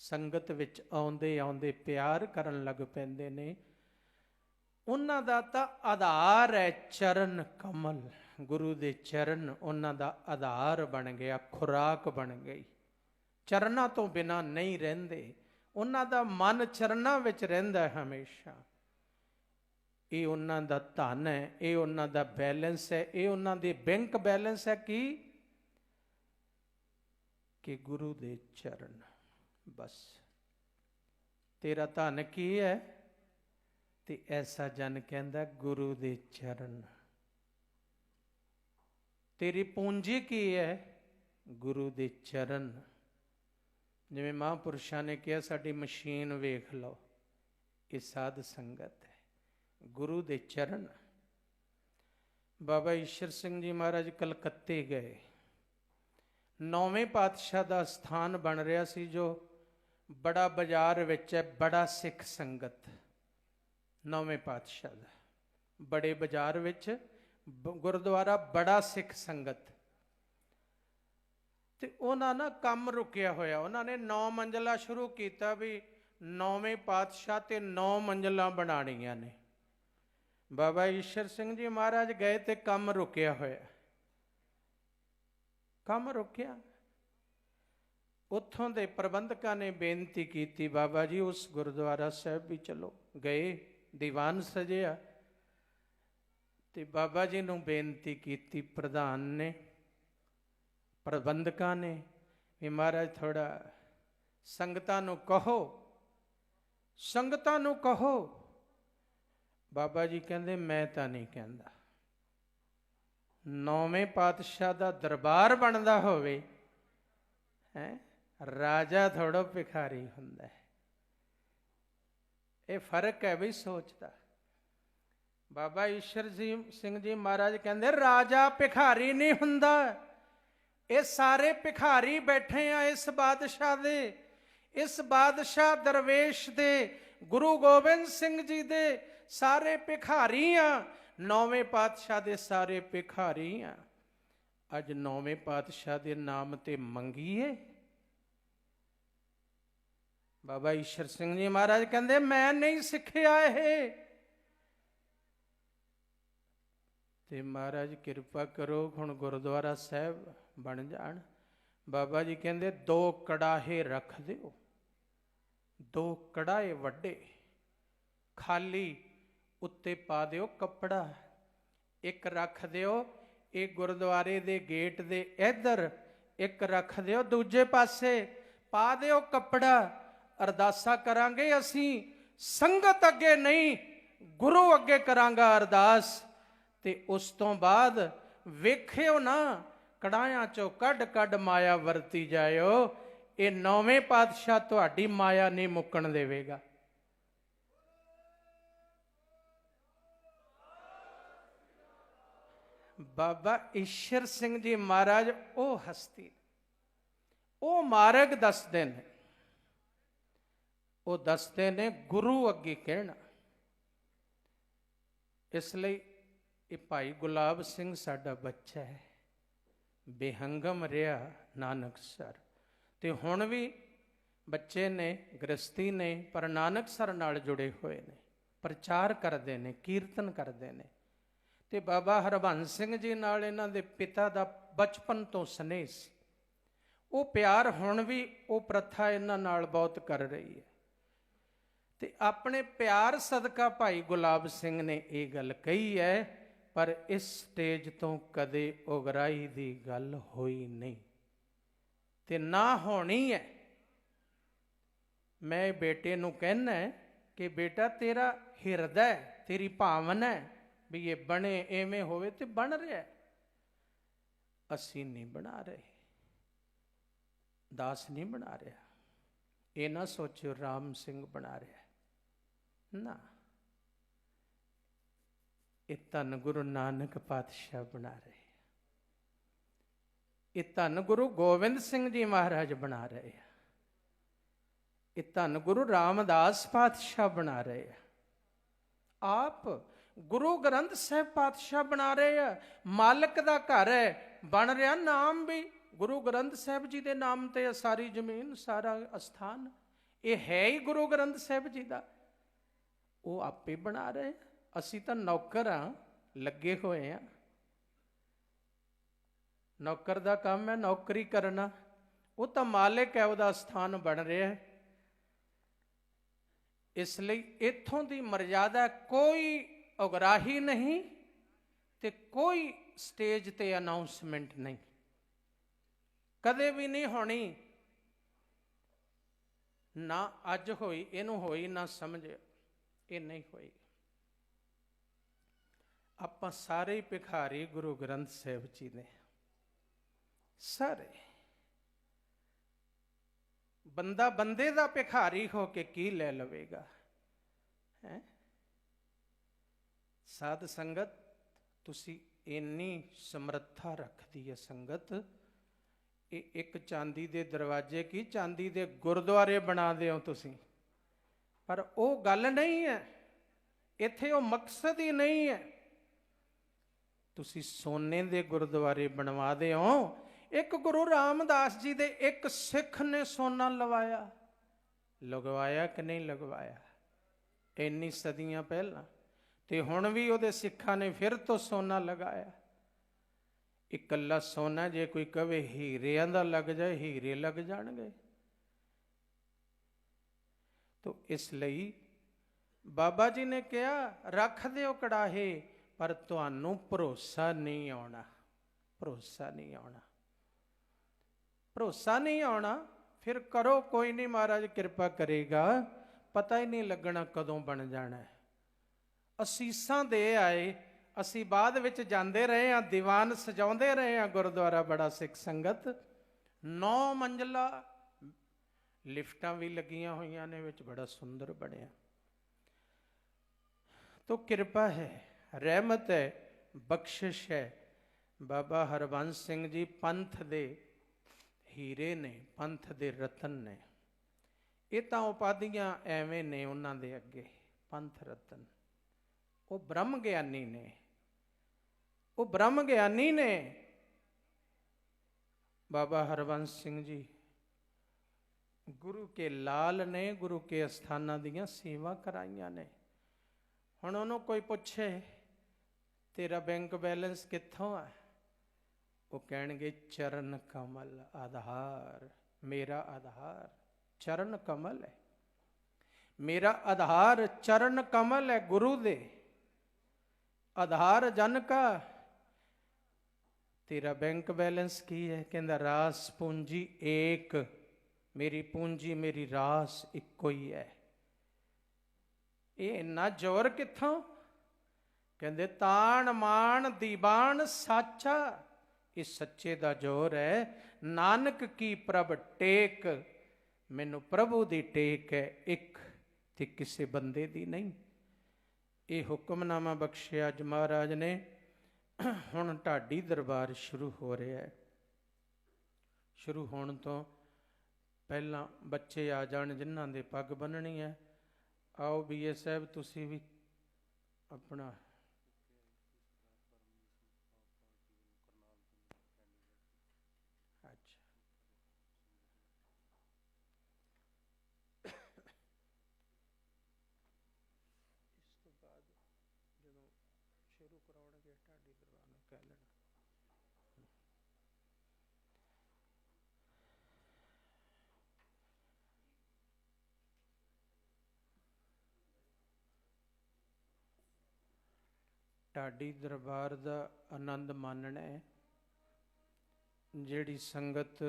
ਸੰਗਤ ਵਿੱਚ ਆਉਂਦੇ ਆਉਂਦੇ ਪਿਆਰ ਕਰਨ ਲੱਗ ਪੈਂਦੇ ਨੇ, ਉਹਨਾਂ ਦਾ ਤਾਂ ਆਧਾਰ ਹੈ ਚਰਨ ਕਮਲ। ਗੁਰੂ ਦੇ ਚਰਨ ਉਹਨਾਂ ਦਾ ਆਧਾਰ ਬਣ ਗਿਆ, ਖੁਰਾਕ ਬਣ ਗਈ। ਚਰਨਾਂ ਤੋਂ ਬਿਨਾਂ ਨਹੀਂ ਰਹਿੰਦੇ, ਉਹਨਾਂ ਦਾ ਮਨ ਚਰਨਾਂ ਵਿੱਚ ਰਹਿੰਦਾ ਹਮੇਸ਼ਾ। ਇਹ ਉਹਨਾਂ ਦਾ ਧਨ ਹੈ, ਇਹ ਉਹਨਾਂ ਦਾ ਬੈਲੈਂਸ ਹੈ, ਇਹ ਉਹਨਾਂ ਦੇ ਬੈਂਕ ਬੈਲੈਂਸ ਹੈ ਕਿ ਗੁਰੂ ਦੇ ਚਰਨ। ਬਸ ਤੇਰਾ ਧਨ ਕੀ ਹੈ? ਤੇ ਐਸਾ ਜਨ ਕਹਿੰਦਾ ਗੁਰੂ ਦੇ ਚਰਨ। ਤੇਰੀ ਪੂੰਜੀ ਕੀ ਹੈ? ਗੁਰੂ ਦੇ ਚਰਨ। ਜਿਵੇਂ ਮਹਾਂਪੁਰਸ਼ਾਂ ਨੇ ਕਿਹਾ, ਸਾਡੀ ਮਸ਼ੀਨ ਵੇਖ ਲਓ, ਇਹ ਸਾਧ ਸੰਗਤ ਹੈ, ਗੁਰੂ ਦੇ ਚਰਨ। ਬਾਬਾ ਈਸ਼ਰ ਸਿੰਘ ਜੀ ਮਹਾਰਾਜ ਕਲਕੱਤੇ ਗਏ। 9ਵੇਂ ਪਾਤਸ਼ਾਹ ਦਾ ਸਥਾਨ ਬਣ ਰਿਹਾ ਸੀ, ਜੋ ਬੜਾ ਬਾਜ਼ਾਰ ਵਿੱਚ ਹੈ, ਬੜਾ ਸਿੱਖ ਸੰਗਤ। 9ਵੇਂ ਪਾਤਸ਼ਾਹ ਦਾ ਬੜੇ ਬਾਜ਼ਾਰ ਵਿੱਚ ਗੁਰਦੁਆਰਾ ਬੜਾ ਸਿੱਖ ਸੰਗਤ। ਤੇ ਉਹਨਾਂ ਨਾ ਕੰਮ ਰੁਕਿਆ ਹੋਇਆ, ਉਹਨਾਂ ਨੇ 9 ਮੰਜ਼ਲਾ ਸ਼ੁਰੂ ਕੀਤਾ ਵੀ 9ਵੇਂ ਪਾਤਸ਼ਾਹ ਤੇ 9 ਮੰਜ਼ਲਾਂ ਬਣਾਉਣੀਆਂ ਨੇ। ਬਾਬਾ ਈਸ਼ਰ ਸਿੰਘ ਜੀ ਮਹਾਰਾਜ ਗਏ ਤੇ ਕੰਮ ਰੁਕਿਆ ਹੋਇਆ, ਕੰਮ ਰੁਕਿਆ। ਉੱਥੋਂ ਦੇ ਪ੍ਰਬੰਧਕਾਂ ਨੇ ਬੇਨਤੀ ਕੀਤੀ, ਬਾਬਾ ਜੀ ਉਸ ਗੁਰਦੁਆਰਾ ਸਾਹਿਬ ਵੀ ਚਲੋ। ਗਏ, ਦੀਵਾਨ ਸਜਿਆ ਤੇ ਬਾਬਾ ਜੀ ਨੂੰ ਬੇਨਤੀ ਕੀਤੀ ਪ੍ਰਧਾਨ ਨੇ, ਪ੍ਰਬੰਧਕਾਂ ਨੇ, ਵੀ ਮਹਾਰਾਜ ਥੋੜਾ ਸੰਗਤਾਂ ਨੂੰ ਕਹੋ, ਸੰਗਤਾਂ ਨੂੰ ਕਹੋ। ਬਾਬਾ ਜੀ ਕਹਿੰਦੇ ਮੈਂ ਤਾਂ ਨਹੀਂ ਕਹਿੰਦਾ। 9ਵੇਂ ਪਾਤਸ਼ਾਹ ਦਾ ਦਰਬਾਰ ਬਣਦਾ ਹੋਵੇ, ਹੈ ਰਾਜਾ ਥੋੜ੍ਹਾ ਭਿਖਾਰੀ ਹੁੰਦਾ ਹੈ। ਇਹ ਫਰਕ ਹੈ ਵੀ ਸੋਚ ਦਾ। ਬਾਬਾ ਈਸ਼ਰ ਸਿੰਘ ਜੀ ਮਹਾਰਾਜ ਕਹਿੰਦੇ ਰਾਜਾ ਭਿਖਾਰੀ ਨਹੀਂ ਹੁੰਦਾ। ਇਹ ਸਾਰੇ ਭਿਖਾਰੀ ਬੈਠੇ ਆ ਇਸ ਬਾਦਸ਼ਾਹ ਦੇ, ਇਸ ਬਾਦਸ਼ਾਹ ਦਰਵੇਸ਼ ਦੇ, ਗੁਰੂ ਗੋਬਿੰਦ ਸਿੰਘ ਜੀ ਦੇ ਸਾਰੇ ਭਿਖਾਰੀ ਆ। 9ਵੇਂ ਪਾਤਸ਼ਾਹ ਦੇ ਸਾਰੇ ਭਿਖਾਰੀ ਆ। ਅੱਜ 9ਵੇਂ ਪਾਤਸ਼ਾਹ ਦੇ ਨਾਮ ਤੇ ਮੰਗੀਏ। ਬਾਬਾ ਈਸ਼ਰ ਸਿੰਘ ਜੀ ਮਹਾਰਾਜ ਕਹਿੰਦੇ ਮੈਂ ਨਹੀਂ ਸਿੱਖਿਆ ਇਹ। ਤੇ ਮਹਾਰਾਜ ਕਿਰਪਾ ਕਰੋ ਹੁਣ ਗੁਰਦੁਆਰਾ ਸਾਹਿਬ ਬਣ ਜਾਣ। ਬਾਬਾ ਜੀ ਕਹਿੰਦੇ 2 ਕੜਾਹੇ ਰੱਖ ਦਿਓ, 2 ਕੜਾਹੇ ਵੱਡੇ, ਖਾਲੀ ਉੱਤੇ ਪਾ ਦਿਓ ਕੱਪੜਾ। ਇੱਕ ਰੱਖ ਦਿਓ ਇਹ ਗੁਰਦੁਆਰੇ ਦੇ ਗੇਟ ਦੇ ਇੱਧਰ, ਇੱਕ ਰੱਖ ਦਿਓ ਦੂਜੇ ਪਾਸੇ, ਪਾ ਦਿਓ ਕੱਪੜਾ। ਅਰਦਾਸਾਂ ਕਰਾਂਗੇ ਅਸੀਂ, ਸੰਗਤ ਅੱਗੇ ਨਹੀਂ, ਗੁਰੂ ਅੱਗੇ ਕਰਾਂਗਾ ਅਰਦਾਸ। ਤੇ ਉਸ ਤੋਂ ਬਾਅਦ ਵੇਖਿਓ ਨਾ, ਕੜਾਹਿਆਂ ਚੋਂ ਕੱਢ ਕੱਢ ਮਾਇਆ ਵਰਤੀ ਜਾਇਓ। ਇਹ 9ਵੇਂ ਪਾਤਸ਼ਾਹ ਤੁਹਾਡੀ ਮਾਇਆ ਨਹੀਂ ਮੁੱਕਣ ਦੇਵੇਗਾ। ਬਾਬਾ ਈਸ਼ਰ ਸਿੰਘ ਜੀ ਮਹਾਰਾਜ ਉਹ ਹਸਤੀ, ਉਹ ਮਾਰਗ ਦੱਸਦੇ ਨੇ, ਉਹ ਦੱਸਦੇ ਨੇ ਗੁਰੂ ਅੱਗੇ ਕਹਿਣਾ। ਇਸ ਲਈ ਇਹ ਭਾਈ ਗੁਲਾਬ ਸਿੰਘ ਸਾਡਾ ਬੱਚਾ ਹੈ, ਬੇਹੰਗਮ ਰਿਹਾ ਨਾਨਕਸਰ। ਤੇ ਹੁਣ ਵੀ ਬੱਚੇ ਨੇ, ਗ੍ਰਸਤੀ ਨੇ, ਪਰ ਨਾਨਕਸਰ ਨਾਲ ਜੁੜੇ ਹੋਏ ਨੇ, ਪ੍ਰਚਾਰ ਕਰਦੇ ਨੇ, ਕੀਰਤਨ ਕਰਦੇ ਨੇ। ਤੇ ਬਾਬਾ ਹਰਬੰਸ ਸਿੰਘ ਜੀ ਨਾਲ ਇਹਨਾਂ ਦੇ ਪਿਤਾ ਦਾ ਬਚਪਨ ਤੋਂ ਸਨੇਹ ਸੀ। ਉਹ ਪਿਆਰ ਹੁਣ ਵੀ ਉਹ ਪ੍ਰਥਾ ਇਹਨਾਂ ਨਾਲ ਬਹੁਤ ਕਰ ਰਹੀ ਹੈ। ਤੇ ਆਪਣੇ ਪਿਆਰ ਸਦਕਾ ਭਾਈ ਗੁਲਾਬ ਸਿੰਘ ਨੇ ਇਹ ਗੱਲ ਕਹੀ ਹੈ, ਪਰ ਇਸ ਸਟੇਜ ਤੋਂ ਕਦੇ ਉਗਰਾਹੀ ਦੀ ਗੱਲ ਹੋਈ ਨਹੀਂ ਤੇ ਨਾ ਹੋਣੀ ਹੈ। ਮੈਂ ਬੇਟੇ ਨੂੰ ਕਹਿਣਾ ਕਿ ਬੇਟਾ ਤੇਰਾ ਹਿਰਦਾ, ਤੇਰੀ ਭਾਵਨਾ ਹੈ ਵੀ ਇਹ ਬਣੇ, ਐਵੇਂ ਹੋਵੇ, ਤੇ ਬਣ ਰਿਹਾ। ਅਸੀਂ ਨਹੀਂ ਬਣਾ ਰਹੇ, ਦਾਸ ਨਹੀਂ ਬਣਾ ਰਿਹਾ। ਇਹ ਨਾ ਸੋਚਿਓ ਰਾਮ ਸਿੰਘ ਬਣਾ ਰਿਹਾ, ਨਾ, ਇਹ ਧੰਨ ਗੁਰੂ ਨਾਨਕ ਪਾਤਸ਼ਾਹ ਬਣਾ ਰਹੇ, ਇਹ ਧੰਨ ਗੁਰੂ ਗੋਬਿੰਦ ਸਿੰਘ ਜੀ ਮਹਾਰਾਜ ਬਣਾ ਰਹੇ ਆ, ਇਹ ਧੰਨ ਗੁਰੂ ਰਾਮਦਾਸ ਪਾਤਸ਼ਾਹ ਬਣਾ ਰਹੇ ਆ। ਆਪ ਗੁਰੂ ਗ੍ਰੰਥ ਸਾਹਿਬ ਪਾਤਸ਼ਾਹ ਬਣਾ ਰਹੇ ਆ, ਮਾਲਕ ਦਾ ਘਰ ਹੈ, ਬਣ ਰਿਹਾ, ਨਾਮ ਵੀ ਗੁਰੂ ਗ੍ਰੰਥ ਸਾਹਿਬ ਜੀ ਦੇ ਨਾਮ ਤੇ ਸਾਰੀ ਜ਼ਮੀਨ, ਸਾਰਾ ਅਸਥਾਨ ਇਹ ਹੈ ਹੀ ਗੁਰੂ ਗ੍ਰੰਥ ਸਾਹਿਬ ਜੀ ਦਾ। ਉਹ ਆਪੇ ਬਣਾ ਰਹੇ, ਅਸੀਂ ਤਾਂ ਨੌਕਰ ਆ, ਲੱਗੇ ਹੋਏ ਆ। ਨੌਕਰ ਦਾ ਕੰਮ ਹੈ ਨੌਕਰੀ ਕਰਨਾ, ਉਹ ਤਾਂ ਮਾਲਕ ਹੈ, ਉਹਦਾ ਸਥਾਨ ਬਣ ਰਿਹਾ ਹੈ। ਇਸ ਲਈ ਇੱਥੋਂ ਦੀ ਮਰਜ਼ਾਦਾ ਕੋਈ ਉਗਰਾਹੀ ਨਹੀਂ ਤੇ ਕੋਈ ਸਟੇਜ ਤੇ ਅਨਾਉਂਸਮੈਂਟ ਨਹੀਂ, ਕਦੇ ਵੀ ਨਹੀਂ ਹੋਣੀ, ਨਾ ਅੱਜ ਹੋਈ, ਇਹਨੂੰ ਹੋਈ ਨਾ ਸਮਝੇ, ਇਹ ਨਹੀਂ ਹੋਈ। ਆਪਾਂ ਸਾਰੇ ਭਿਖਾਰੀ ਗੁਰੂ ਗ੍ਰੰਥ ਸਾਹਿਬ ਜੀ ਨੇ, ਸਾਰੇ। ਬੰਦਾ ਬੰਦੇ ਦਾ ਭਿਖਾਰੀ ਹੋ ਕੇ ਕੀ ਲੈ ਲਵੇਗਾ, ਹੈ? ਸਾਧ ਸੰਗਤ ਤੁਸੀਂ ਇੰਨੀ ਸਮਰੱਥਾ ਰੱਖਦੀ ਹੈ ਸੰਗਤ, ਇਹ ਇੱਕ ਚਾਂਦੀ ਦੇ ਦਰਵਾਜ਼ੇ ਕੀ ਚਾਂਦੀ ਦੇ ਗੁਰਦੁਆਰੇ ਬਣਾ ਦਿਓ ਤੁਸੀਂ, ਪਰ ਉਹ ਗੱਲ ਨਹੀਂ ਹੈ ਇੱਥੇ, ਉਹ ਮਕਸਦ ਹੀ ਨਹੀਂ ਹੈ। ਤੁਸੀਂ ਸੋਨੇ ਦੇ ਗੁਰਦੁਆਰੇ ਬਣਵਾ ਦਿਓ। ਇੱਕ ਗੁਰੂ ਰਾਮਦਾਸ ਜੀ ਦੇ ਇੱਕ ਸਿੱਖ ਨੇ ਸੋਨਾ ਲਗਵਾਇਆ ਕਿ ਨਹੀਂ ਲਗਵਾਇਆ, ਇੰਨੀ ਸਦੀਆਂ ਪਹਿਲਾਂ, ਤੇ ਹੁਣ ਵੀ ਉਹਦੇ ਸਿੱਖਾਂ ਨੇ ਫਿਰ ਤੋਂ ਸੋਨਾ ਲਗਾਇਆ। ਇਕੱਲਾ ਸੋਨਾ ਜੇ ਕੋਈ ਕਵੇ ਹੀਰਿਆਂ ਦਾ ਲੱਗ ਜਾਏ, ਹੀਰੇ ਲੱਗ ਜਾਣਗੇ। ਤੋ ਇਸ ਲਈ ਬਾਬਾ ਜੀ ਨੇ ਕਿਹਾ ਰੱਖ ਦਿਓ ਕੜਾਹੇ, ਪਰ ਤੁਹਾਨੂੰ ਭਰੋਸਾ ਨਹੀਂ ਆਉਣਾ, ਭਰੋਸਾ ਨਹੀਂ ਆਉਣਾ, ਭਰੋਸਾ ਨਹੀਂ ਆਉਣਾ। ਫਿਰ ਕਰੋ, ਕੋਈ ਨਹੀਂ, ਮਹਾਰਾਜ ਕਿਰਪਾ ਕਰੇਗਾ, ਪਤਾ ਹੀ ਨਹੀਂ ਲੱਗਣਾ ਕਦੋਂ ਬਣ ਜਾਣਾ। ਅਸੀਸਾਂ ਦੇ ਆਏ, ਅਸੀਂ ਬਾਅਦ ਵਿੱਚ ਜਾਂਦੇ ਰਹੇ ਹਾਂ, ਦੀਵਾਨ ਸਜਾਉਂਦੇ ਰਹੇ ਹਾਂ ਗੁਰਦੁਆਰਾ ਬੜਾ ਸਿੱਖ ਸੰਗਤ, 9 ਮੰਜ਼ਲਾ, ਲਿਫਟਾਂ ਵੀ ਲੱਗੀਆਂ ਹੋਈਆਂ ਨੇ ਵਿੱਚ, ਬੜਾ ਸੁੰਦਰ ਬਣਿਆ। ਤੋ ਕਿਰਪਾ ਹੈ, ਰਹਿਮਤ ਹੈ, ਬਖਸ਼ਿਸ਼ ਹੈ। ਬਾਬਾ ਹਰਬੰਸ ਸਿੰਘ ਜੀ ਪੰਥ ਦੇ ਹੀਰੇ ਨੇ, ਪੰਥ ਦੇ ਰਤਨ ਨੇ। ਇਹ ਤਾਂ ਉਪਾਧੀਆਂ ਐਵੇਂ ਨੇ ਉਹਨਾਂ ਦੇ ਅੱਗੇ, ਪੰਥ ਰਤਨ। ਉਹ ਬ੍ਰਹਮ ਗਿਆਨੀ ਨੇ, ਉਹ ਬ੍ਰਹਮ ਗਿਆਨੀ ਨੇ। ਬਾਬਾ ਹਰਬੰਸ ਸਿੰਘ ਜੀ ਗੁਰੂ ਕੇ ਲਾਲ ਨੇ, ਗੁਰੂ ਕੇ ਅਸਥਾਨਾਂ ਦੀਆਂ ਸੇਵਾ ਕਰਾਈਆਂ ਨੇ। ਹੁਣ ਉਹਨੂੰ ਕੋਈ ਪੁੱਛੇ ਤੇਰਾ ਬੈਂਕ ਬੈਲੈਂਸ ਕਿੱਥੋਂ ਹੈ, ਉਹ ਕਹਿਣਗੇ ਚਰਨ ਕਮਲ ਆਧਾਰ, ਮੇਰਾ ਆਧਾਰ ਚਰਨ ਕਮਲ ਹੈ, ਮੇਰਾ ਆਧਾਰ ਚਰਨ ਕਮਲ ਹੈ ਗੁਰੂ ਦੇ। ਆਧਾਰ ਜਨ ਕਾ, ਤੇਰਾ ਬੈਂਕ ਬੈਲੈਂਸ ਕੀ ਹੈ? ਕਹਿੰਦਾ ਰਾਸ ਪੂੰਜੀ ਏਕ, ਮੇਰੀ ਪੂੰਜੀ ਮੇਰੀ ਰਾਸ ਇੱਕੋ ਹੀ ਹੈ। ਇਹ ਇੰਨਾ ਜ਼ੋਰ ਕਿੱਥੋਂ? ਕਹਿੰਦੇ ਤਾਣ ਮਾਣ ਦੀਵਾਨ ਸਾਚਾ, ਇਹ ਸੱਚੇ ਦਾ ਜ਼ੋਰ ਹੈ। ਨਾਨਕ ਕੀ ਪ੍ਰਭ ਟੇਕ, ਮੈਨੂੰ ਪ੍ਰਭੂ ਦੀ ਟੇਕ ਹੈ ਇੱਕ, ਤੇ ਕਿਸੇ ਬੰਦੇ ਦੀ ਨਹੀਂ। ਇਹ ਹੁਕਮਨਾਮਾ ਬਖਸ਼ਿਆ ਅੱਜ ਮਹਾਰਾਜ ਨੇ। ਹੁਣ ਢਾਡੀ ਦਰਬਾਰ ਸ਼ੁਰੂ ਹੋ ਰਿਹਾ ਹੈ। ਸ਼ੁਰੂ ਹੋਣ ਤੋਂ ਪਹਿਲਾਂ ਬੱਚੇ ਆ ਜਾਣ ਜਿਨ੍ਹਾਂ ਦੇ ਪੱਗ ਬੰਨ੍ਹਣੀ ਹੈ। ਆਓ ਬੀਏ ਸਾਹਿਬ ਤੁਸੀਂ ਵੀ ਆਪਣਾ ਸ਼ੁਰੂ ਕਰਾਉਣਗੇ ਢਾਡੀ ਦਰਬਾਰ ਨੂੰ ਕਹਿ ਲੈਣਾ। ਢਾਡੀ ਦਰਬਾਰ ਦਾ ਆਨੰਦ ਮਾਣਨਾ ਹੈ। ਜਿਹੜੀ ਸੰਗਤ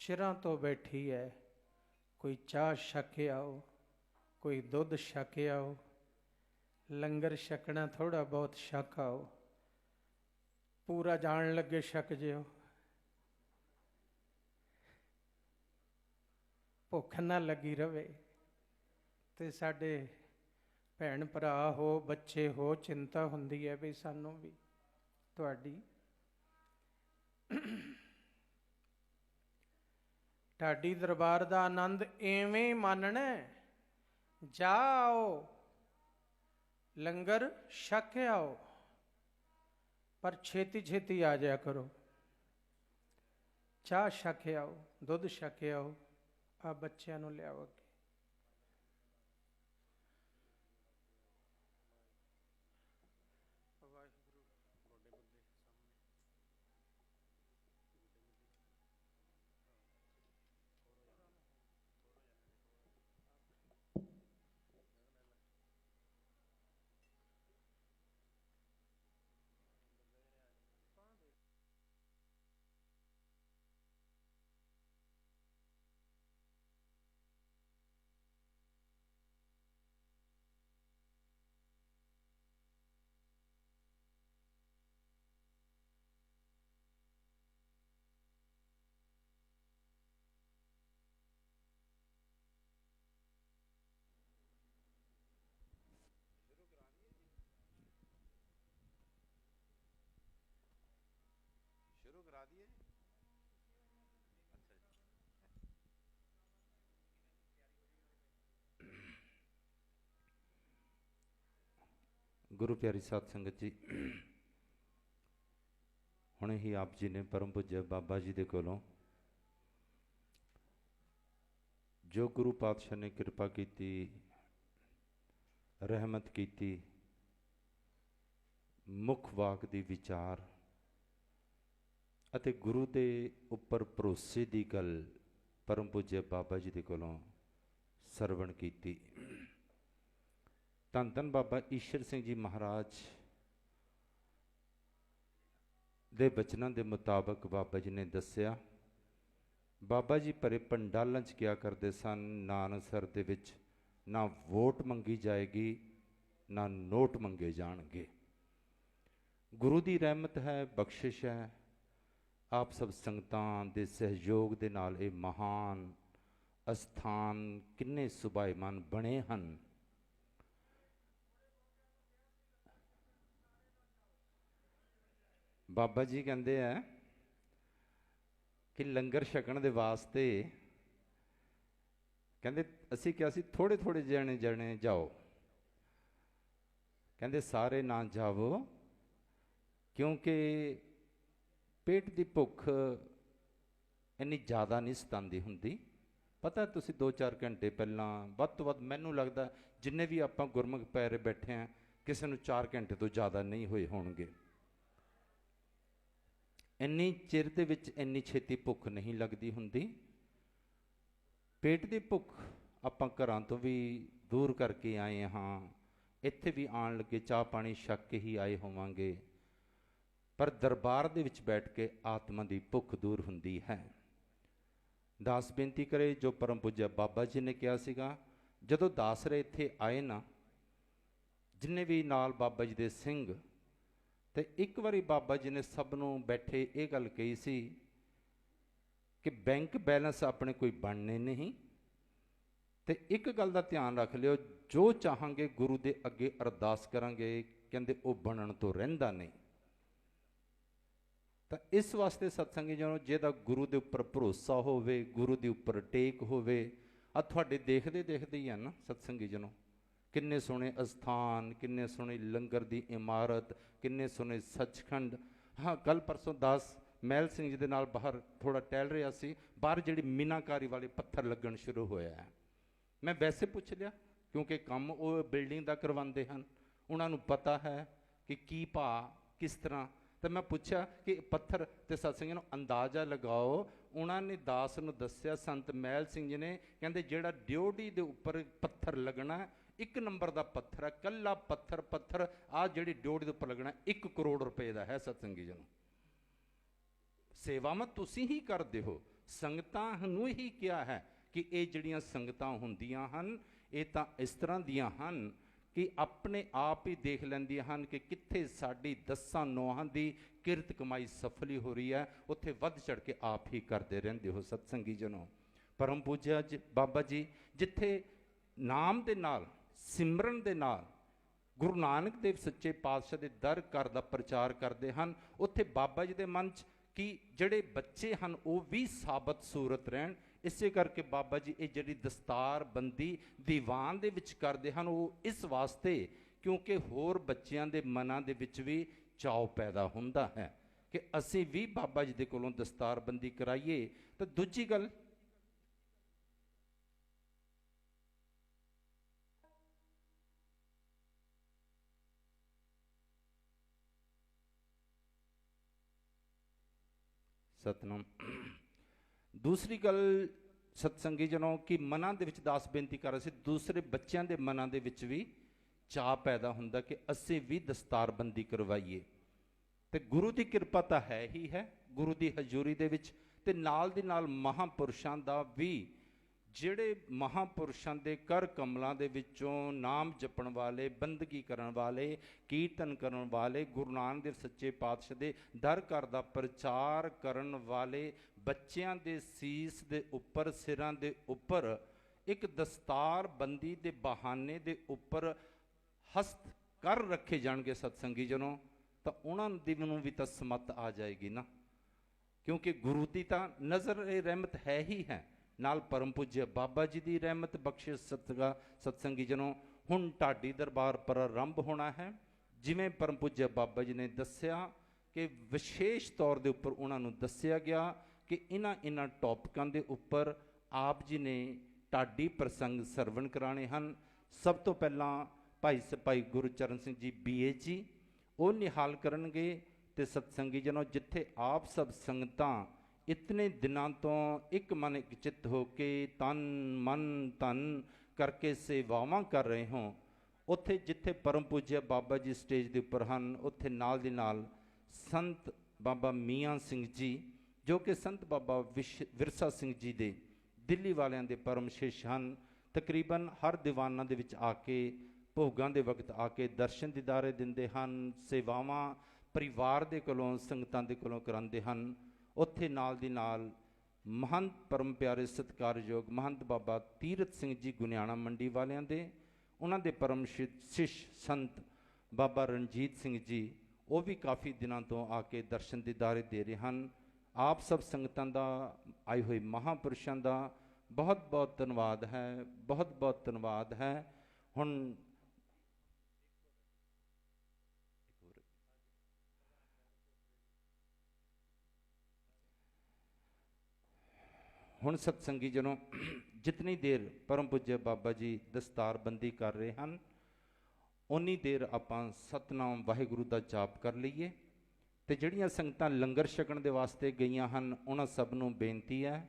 ਚਿਰਾਂ ਤੋਂ ਬੈਠੀ ਹੈ, ਕੋਈ ਚਾਹ ਛਕ ਆਓ, ਕੋਈ ਦੁੱਧ ਛਕ ਆਓ, ਲੰਗਰ ਛਕਣਾ ਥੋੜ੍ਹਾ ਬਹੁਤ ਛਕ ਆਓ, ਪੂਰਾ ਜਾਣ ਲੱਗੇ ਛਕ ਜਿਓ, ਭੁੱਖ ਨਾ ਲੱਗੀ ਰਵੇ। ਤੇ ਸਾਡੇ ਭੈਣ ਭਰਾ ਹੋ, ਬੱਚੇ ਹੋ, ਚਿੰਤਾ ਹੁੰਦੀ ਹੈ ਵੀ ਸਾਨੂੰ ਵੀ ਤੁਹਾਡੀ ਢਾਡੀ ਦਰਬਾਰ ਦਾ ਆਨੰਦ ਐਵੇਂ ਮੰਨਣਾ। ਜਾਓ ਲੰਗਰ ਛਕ ਆਓ, ਪਰ ਛੇਤੀ ਛੇਤੀ ਆ ਜਾਇਆ ਕਰੋ। ਚਾਹ ਛਕ ਆਓ, ਦੁੱਧ ਛਕ ਆਓ, ਆ ਬੱਚਿਆਂ ਨੂੰ ਲਿਆਓ ਅੱਗੇ। शुरू करा दिए। गुरु प्यारी साध संगत जी, हुणे ही आप जी ने परम पूज्य बाबा जी दे कोलों जो गुरु पातशाह ने कृपा की, रहमत की, मुख वाक दी विचार अते गुरु दे उपर भरोसे दी गल परम पूज्य बाबा जी दे कोलों सरवण की। धन धन बाबा ईश्वर सिंह जी महाराज दे बचनों के मुताबक बाबा जी ने दसिया, बाबा जी परे पंडालों च क्या करते सन, नानकसर दे विच ना वोट मंगी जाएगी ना नोट मंगे जाणगे। गुरु की रहमत है, बख्शिश है, आप सब संगतां दे सहयोग दे नाल ये महान अस्थान किन्ने सुभाईमान बने हैं। बाबा जी कहते हैं कि लंगर छकण दे वास्ते कहते असी क्या सी थोड़े थोड़े जने जने जाओ, कहते सारे ना जावो क्योंकि पेट की भुख इन्नी ज़्यादा नहीं सतांदी हुंदी। पता तुसी 2-4 घंटे पहला वध तो वध मैनू लगता जिन्ने भी आपां गुरमुख पैरे बैठे हैं किसी नूं 4 घंटे तो ज़्यादा नहीं होए होणगे। इन्नी चिर दे विच इन्नी छेती भुख नहीं लगती हुंदी। पेट की भुख आपां घरां तो भी दूर करके आए हाँ, इत्थे भी आण लगे चाह पानी छक के ही आए होवांगे, पर दरबार दे विच बैठ के आत्मा की भुख दूर हुंदी है। दास बेनती करे जो परम पूज्य बाबा जी ने कहा सीगा, जदों दासरे इत्थे आए ना, जिन्ने भी नाल बाबा जी दे सिंह ते एक बारी बाबा जी ने सबनों बैठे ये गल कही सी कि बैंक बैलेंस अपने कोई बनने नहीं, ते एक गल का ध्यान रख लियो, जो चाहांगे गुरु दे अगे अरदास करांगे कहंदे ओ बनन तो रहिंदा नहीं। तो इस वास्ते सत्संगी जनो जिहदा गुरु दे उपर भरोसा होवे, गुरु दे उपर टेक होवे, आ तुहाडे देखदे देखदे ही है ना सत्संगी जनो, किन्ने सोहने अस्थान, किन्ने सोहने लंगर दी इमारत, किन्ने सोहने सचखंड। हाँ कल परसों दास महल सिंह जी दे नाल बाहर थोड़ा टहल रहा सी, बाहर जिहड़ी मीनाकारी वाले पत्थर लगन शुरू होया है। मैं वैसे पूछ लिया क्योंकि काम वो बिल्डिंग का करवाते हैं, उन्होंने पता है कि की भाव किस तरह। तो मैं पूछा कि पत्थर ते सत्संगी नूं अंदाजा लगाओ, उन्होंने दास नूं दस्सिया संत महल सिंह जी ने कहते जिहड़ा ड्योढ़ी दे उपर पत्थर लगना 1 नंबर का पत्थर है, कल्ला पत्थर आ जिहड़ी ड्योढ़ी दे उपर लगना 1 करोड़ रुपए का है। सत्संगी जन सेवावां तुसीं ही करदे हो, संगतां नूं ही किया है कि ये जिहड़ियां संगतां हुंदियां हन ये तां इस तरह दियां हन कि अपने आप ही देख लैंदियां हन कि कित्थे साडी 10 नौहां दी किरत कमाई सफली हो रही है, उत्थे वध चढ़ के आप ही करते रहंदे हो। सत्संगी जनों परम पूज्य बाबा जी जिथे नाम दे नाल सिमरन दे नाल गुरु नानक देव सच्चे पातशाह दे दर घर दा प्रचार करते हैं, उत्थे बाबा जी दे मन च कि जड़े बच्चे हैं वो भी साबत सूरत रहन। इसे करके बाबा जी ये जी दस्तार बंदी दीवान दे विच करते हैं वो इस वास्ते ਕਿਉਂਕਿ ਹੋਰ ਬੱਚਿਆਂ ਦੇ ਮਨਾਂ ਦੇ ਵਿੱਚ ਵੀ ਚਾਅ ਪੈਦਾ ਹੁੰਦਾ ਹੈ ਕਿ ਅਸੀਂ ਵੀ ਬਾਬਾ ਜੀ ਦੇ ਕੋਲੋਂ ਦਸਤਾਰਬੰਦੀ ਕਰਾਈਏ। ਤਾਂ ਦੂਜੀ ਗੱਲ, ਸਤਨਾਮ, ਦੂਸਰੀ ਗੱਲ ਸਤਸੰਗੀ ਜਨੋ ਕਿ ਮਨਾਂ ਦੇ ਵਿੱਚ ਦਾਸ ਬੇਨਤੀ ਕਰ ਰਹੇ ਸੀ, ਦੂਸਰੇ ਬੱਚਿਆਂ ਦੇ ਮਨਾਂ ਦੇ ਵਿੱਚ ਵੀ ਚਾਅ ਪੈਦਾ ਹੁੰਦਾ ਕਿ ਅਸੀਂ ਵੀ ਦਸਤਾਰਬੰਦੀ ਕਰਵਾਈਏ। ਤੇ ਗੁਰੂ ਦੀ ਕਿਰਪਾ ਤਾਂ ਹੈ ਹੀ ਹੈ ਗੁਰੂ ਦੀ ਹਜ਼ੂਰੀ ਦੇ ਵਿੱਚ, ਤੇ ਨਾਲ ਦੀ ਨਾਲ ਮਹਾਂਪੁਰਸ਼ਾਂ ਦਾ ਵੀ, ਜਿਹੜੇ ਮਹਾਂਪੁਰਸ਼ਾਂ ਦੇ ਕਰ ਕਮਲਾਂ ਦੇ ਵਿੱਚੋਂ ਨਾਮ ਜਪਣ ਵਾਲੇ, ਬੰਦਗੀ ਕਰਨ ਵਾਲੇ, ਕੀਰਤਨ ਕਰਨ ਵਾਲੇ, ਗੁਰੂ ਨਾਨਕ ਦੇਵ ਸੱਚੇ ਪਾਤਸ਼ਾਹ ਦੇ ਦਰ ਘਰ ਦਾ ਪ੍ਰਚਾਰ ਕਰਨ ਵਾਲੇ ਬੱਚਿਆਂ ਦੇ ਸੀਸ ਦੇ ਉੱਪਰ, ਸਿਰਾਂ ਦੇ ਉੱਪਰ ਇੱਕ ਦਸਤਾਰਬੰਦੀ ਦੇ ਬਹਾਨੇ ਦੇ ਉੱਪਰ ਹਸਤ ਕਰ ਰੱਖੇ ਜਾਣਗੇ ਸਤਸੰਗੀ ਜਨੋਂ, ਤਾਂ ਉਹਨਾਂ ਦੀ ਨੂੰ ਵੀ ਤਾਂ ਸਮੱਤ ਆ ਜਾਏਗੀ ਨਾ, ਕਿਉਂਕਿ ਗੁਰੂ ਦੀ ਤਾਂ ਨਜ਼ਰ ਇਹ ਰਹਿਮਤ ਹੈ ਹੀ ਹੈ, ਨਾਲ ਪਰਮ ਪੂਜਯ ਬਾਬਾ ਜੀ ਦੀ ਰਹਿਮਤ ਬਖਸ਼ਿਸ਼ ਸਤਿਗਾ। ਸਤਸੰਗੀ ਜਨੋਂ ਹੁਣ ਢਾਡੀ ਦਰਬਾਰ ਪ੍ਰਾਰੰਭ ਹੋਣਾ ਹੈ। ਜਿਵੇਂ ਪਰਮ ਪੂਜਯ ਬਾਬਾ ਜੀ ਨੇ ਦੱਸਿਆ ਕਿ ਵਿਸ਼ੇਸ਼ ਤੌਰ ਦੇ ਉੱਪਰ ਉਹਨਾਂ ਨੂੰ ਦੱਸਿਆ ਗਿਆ ਕਿ ਇਹਨਾਂ ਟੌਪਿਕਾਂ ਦੇ ਉੱਪਰ ਆਪ ਜੀ ਨੇ ਢਾਡੀ ਪ੍ਰਸੰਗ ਸਰਵਣ ਕਰਾਣੇ ਹਨ। ਸਭ ਤੋਂ ਪਹਿਲਾਂ ਭਾਈ ਸਿਪਾਹੀ ਗੁਰਚਰਨ ਸਿੰਘ ਜੀ BA ਜੀ ਉਹ ਨਿਹਾਲ ਕਰਨਗੇ। ਤੇ ਸਤਸੰਗੀ ਜਨੋ, ਜਿੱਥੇ ਆਪ ਸਭ ਸੰਗਤਾਂ ਇਤਨੇ ਦਿਨਾਂ ਤੋਂ ਇੱਕ ਮਨ ਇੱਕ ਚਿੱਤ ਹੋ ਕੇ ਤਨ ਮਨ ਧਨ ਕਰਕੇ ਸੇਵਾਵਾਂ ਕਰ ਰਹੇ ਹੋ, ਉੱਥੇ ਜਿੱਥੇ ਪਰਮ ਪੂਜਯ ਬਾਬਾ ਜੀ ਸਟੇਜ ਦੇ ਉੱਪਰ ਹਨ, ਉੱਥੇ ਨਾਲ ਦੀ ਨਾਲ ਸੰਤ ਬਾਬਾ ਮੀਆਂ ਸਿੰਘ ਜੀ, ਜੋ ਕਿ ਸੰਤ ਬਾਬਾ ਵਿਰਸਾ ਸਿੰਘ ਜੀ ਦੇ ਦਿੱਲੀ ਵਾਲਿਆਂ ਦੇ ਪਰਮ ਸ਼ਿਸ਼ ਹਨ, ਤਕਰੀਬਨ ਹਰ ਦੀਵਾਨਾਂ ਦੇ ਵਿੱਚ ਆ ਕੇ, ਭੋਗਾਂ ਦੇ ਵਕਤ ਆ ਕੇ ਦਰਸ਼ਨ ਦੀਦਾਰੇ ਦਿੰਦੇ ਹਨ, ਸੇਵਾਵਾਂ ਪਰਿਵਾਰ ਦੇ ਕੋਲੋਂ, ਸੰਗਤਾਂ ਦੇ ਕੋਲੋਂ ਕਰਾਉਂਦੇ ਹਨ। ਉੱਥੇ ਨਾਲ ਦੀ ਨਾਲ ਮਹੰਤ ਪਰਮ ਪਿਆਰੇ ਸਤਿਕਾਰਯੋਗ ਮਹੰਤ ਬਾਬਾ ਤੀਰਥ ਸਿੰਘ ਜੀ ਗੁਨਿਆਣਾ ਮੰਡੀ ਵਾਲਿਆਂ ਦੇ, ਉਹਨਾਂ ਦੇ ਪਰਮ ਸ਼ਿਸ਼ ਸੰਤ ਬਾਬਾ ਰਣਜੀਤ ਸਿੰਘ ਜੀ, ਉਹ ਵੀ ਕਾਫੀ ਦਿਨਾਂ ਤੋਂ ਆ ਕੇ ਦਰਸ਼ਨ ਦੀਦਾਰੇ ਦੇ ਰਹੇ ਹਨ। ਆਪ ਸਭ ਸੰਗਤਾਂ ਦਾ, ਆਏ ਹੋਏ ਮਹਾਂਪੁਰਸ਼ਾਂ ਦਾ ਬਹੁਤ ਬਹੁਤ ਧੰਨਵਾਦ ਹੈ, ਬਹੁਤ ਬਹੁਤ ਧੰਨਵਾਦ ਹੈ। ਹੁਣ ਸਤਸੰਗੀ ਜਨੋਂ, ਜਿਤਨੀ ਦੇਰ ਪਰਮ ਪੂਜਯ ਬਾਬਾ ਜੀ ਦਸਤਾਰਬੰਦੀ ਕਰ ਰਹੇ ਹਨ, ਉਨੀ ਦੇਰ ਆਪਾਂ ਸਤਨਾਮ ਵਾਹਿਗੁਰੂ ਦਾ ਜਾਪ ਕਰ ਲਈਏ। ਤੇ ਜਿਹੜੀਆਂ ਸੰਗਤਾਂ ਲੰਗਰ ਛਕਣ ਦੇ ਵਾਸਤੇ ਗਈਆਂ ਹਨ, ਉਹਨਾਂ ਸਭ ਨੂੰ ਬੇਨਤੀ ਹੈ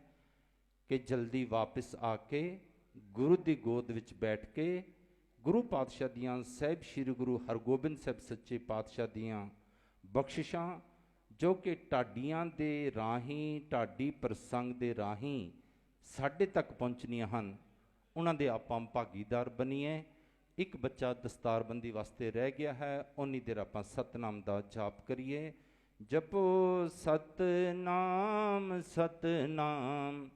ਕਿ ਜਲਦੀ ਵਾਪਸ ਆ ਕੇ ਗੁਰੂ ਦੀ ਗੋਦ ਵਿੱਚ ਬੈਠ ਕੇ ਗੁਰੂ ਪਾਤਸ਼ਾਹ ਦੀਆਂ, ਸਾਹਿਬ ਸ੍ਰੀ ਗੁਰੂ ਹਰਗੋਬਿੰਦ ਸਾਹਿਬ ਸੱਚੇ ਪਾਤਸ਼ਾਹ ਦੀਆਂ ਬਖਸ਼ਿਸ਼ਾਂ, ਜੋ ਕਿ ਢਾਡੀਆਂ ਦੇ ਰਾਹੀਂ, ਢਾਡੀ ਪ੍ਰਸੰਗ ਦੇ ਰਾਹੀਂ ਸਾਡੇ ਤੱਕ ਪਹੁੰਚਣੀਆਂ ਹਨ, ਉਹਨਾਂ ਦੇ ਆਪਾਂ ਭਾਗੀਦਾਰ ਬਣੀਏ। ਇੱਕ ਬੱਚਾ ਦਸਤਾਰਬੰਦੀ ਵਾਸਤੇ ਰਹਿ ਗਿਆ ਹੈ, ਉਨੀ ਦੇਰ ਆਪਾਂ ਸਤਨਾਮ ਦਾ ਜਾਪ ਕਰੀਏ। ਜਪੋ ਸਤਨਾਮ ਸਤਨਾਮ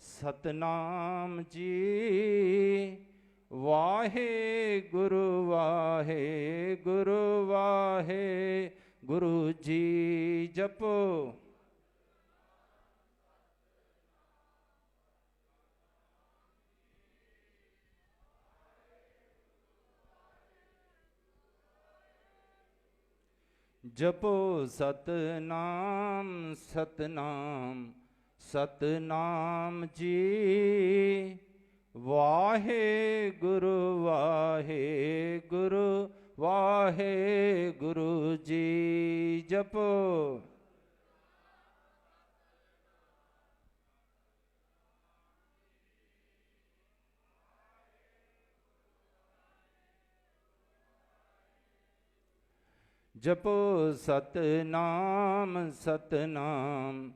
ਸਤਨਾਮ ਜੀ, ਵਾਹਿਗੁਰੂ ਵਾਹਿਗੁਰੂ ਵਾਹਿਗੁਰੂ ਜੀ। ਜਪੋ ਜਪੋ ਸਤਨਾਮ ਸਤਨਾਮ ਸਤਨਾਮ ਜੀ, ਵਾਹਿਗੁਰੂ ਵਾਹਿਗੁਰੂ ਵਾਹਿਗੁਰੂ ਜੀ। ਜਪੋ ਜਪੋ ਸਤਨਾਮ ਸਤਨਾਮ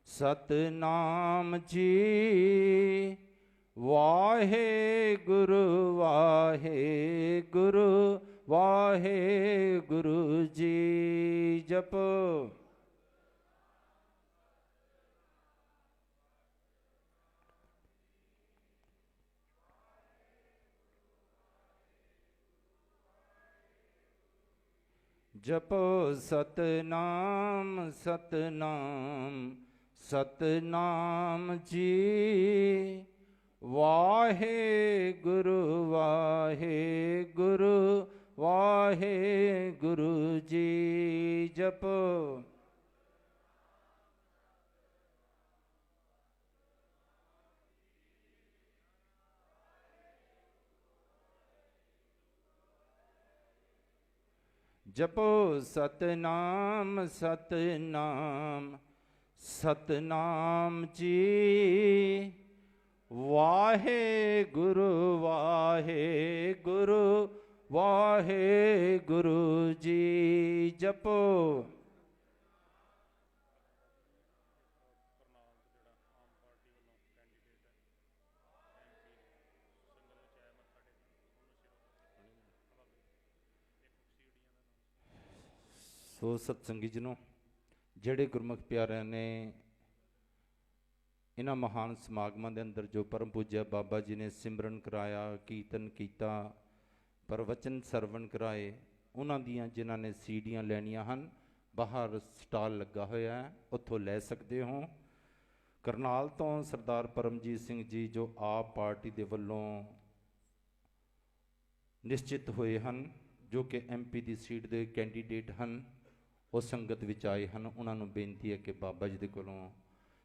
ਸਤਨਾਮ ਜੀ, ਵਾਹਿਗੁਰੂ ਵਾਹਿਗੁਰੂ ਵਾਹਿਗੁਰੂ ਜੀ। ਜਪੋ ਜਪੋ ਸਤਨਾਮ ਸਤਨਾਮ ਸਤਨਾਮ ਜੀ, ਵਾਹਿਗੁਰੂ ਵਾਹਿਗੁਰੂ ਵਾਹਿਗੁਰੂ ਜੀ ਜਪੋ। ਜਪੋ ਸਤਨਾਮ ਸਤਨਾਮ ਸਤਨਾਮ ਜੀ। ਵਾਹਿਗੁਰੂ ਵਾਹਿਗੁਰੂ ਵਾਹਿਗੁਰੂ ਜੀ ਜਪੋ। ਸੋ ਸਤਸੰਗੀ ਜਨੋ, ਜਿਹੜੇ ਗੁਰਮੁਖ ਪਿਆਰਿਆਂ ਨੇ ਇਹਨਾਂ ਮਹਾਨ ਸਮਾਗਮਾਂ ਦੇ ਅੰਦਰ ਜੋ ਪਰਮ ਪੂਜਿਆ ਬਾਬਾ ਜੀ ਨੇ ਸਿਮਰਨ ਕਰਾਇਆ, ਕੀਰਤਨ ਕੀਤਾ, ਪ੍ਰਵਚਨ ਸਰਵਣ ਕਰਾਏ, ਉਹਨਾਂ ਦੀਆਂ ਜਿਨ੍ਹਾਂ ਨੇ ਸੀਡੀਆਂ ਲੈਣੀਆਂ ਹਨ, ਬਾਹਰ ਸਟਾਲ ਲੱਗਾ ਹੋਇਆ ਹੈ, ਉੱਥੋਂ ਲੈ ਸਕਦੇ ਹੋ। ਕਰਨਾਲ ਤੋਂ ਸਰਦਾਰ ਪਰਮਜੀਤ ਸਿੰਘ ਜੀ ਜੋ ਆਪ ਪਾਰਟੀ ਦੇ ਵੱਲੋਂ ਨਿਸ਼ਚਿਤ ਹੋਏ ਹਨ, ਜੋ ਕਿ MP ਦੀ ਸੀਟ ਦੇ ਕੈਂਡੀਡੇਟ ਹਨ, ਉਹ ਸੰਗਤ ਵਿੱਚ ਆਏ ਹਨ। ਉਹਨਾਂ ਨੂੰ ਬੇਨਤੀ ਹੈ ਕਿ ਬਾਬਾ ਜੀ ਦੇ ਕੋਲੋਂ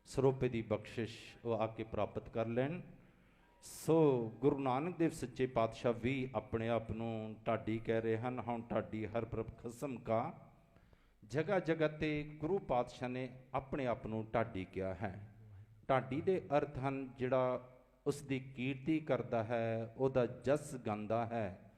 ਸਰੋਪੇ ਦੀ ਬਖਸ਼ਿਸ਼ ਉਹ ਆ ਕੇ ਪ੍ਰਾਪਤ ਕਰ ਲੈਣ। ਸੋ ਗੁਰੂ ਨਾਨਕ ਦੇਵ ਸੱਚੇ ਪਾਤਸ਼ਾਹ ਵੀ ਆਪਣੇ ਆਪ ਨੂੰ ਢਾਡੀ ਕਹਿ ਰਹੇ ਹਨ। ਹੁਣ ਢਾਡੀ ਹਰ ਪ੍ਰਭ ਖਸਮ ਕਾ। ਜਗ੍ਹਾ ਜਗ੍ਹਾ ਤੇ ਗੁਰੂ ਪਾਤਸ਼ਾਹ ਨੇ ਆਪਣੇ ਆਪ ਨੂੰ ਢਾਡੀ ਕਿਹਾ ਹੈ। ਢਾਡੀ ਦੇ ਅਰਥ ਹਨ ਜਿਹੜਾ ਉਸ ਦੀ ਕੀਰਤੀ ਕਰਦਾ ਹੈ, ਉਹਦਾ ਜਸ ਗਾਉਂਦਾ ਹੈ।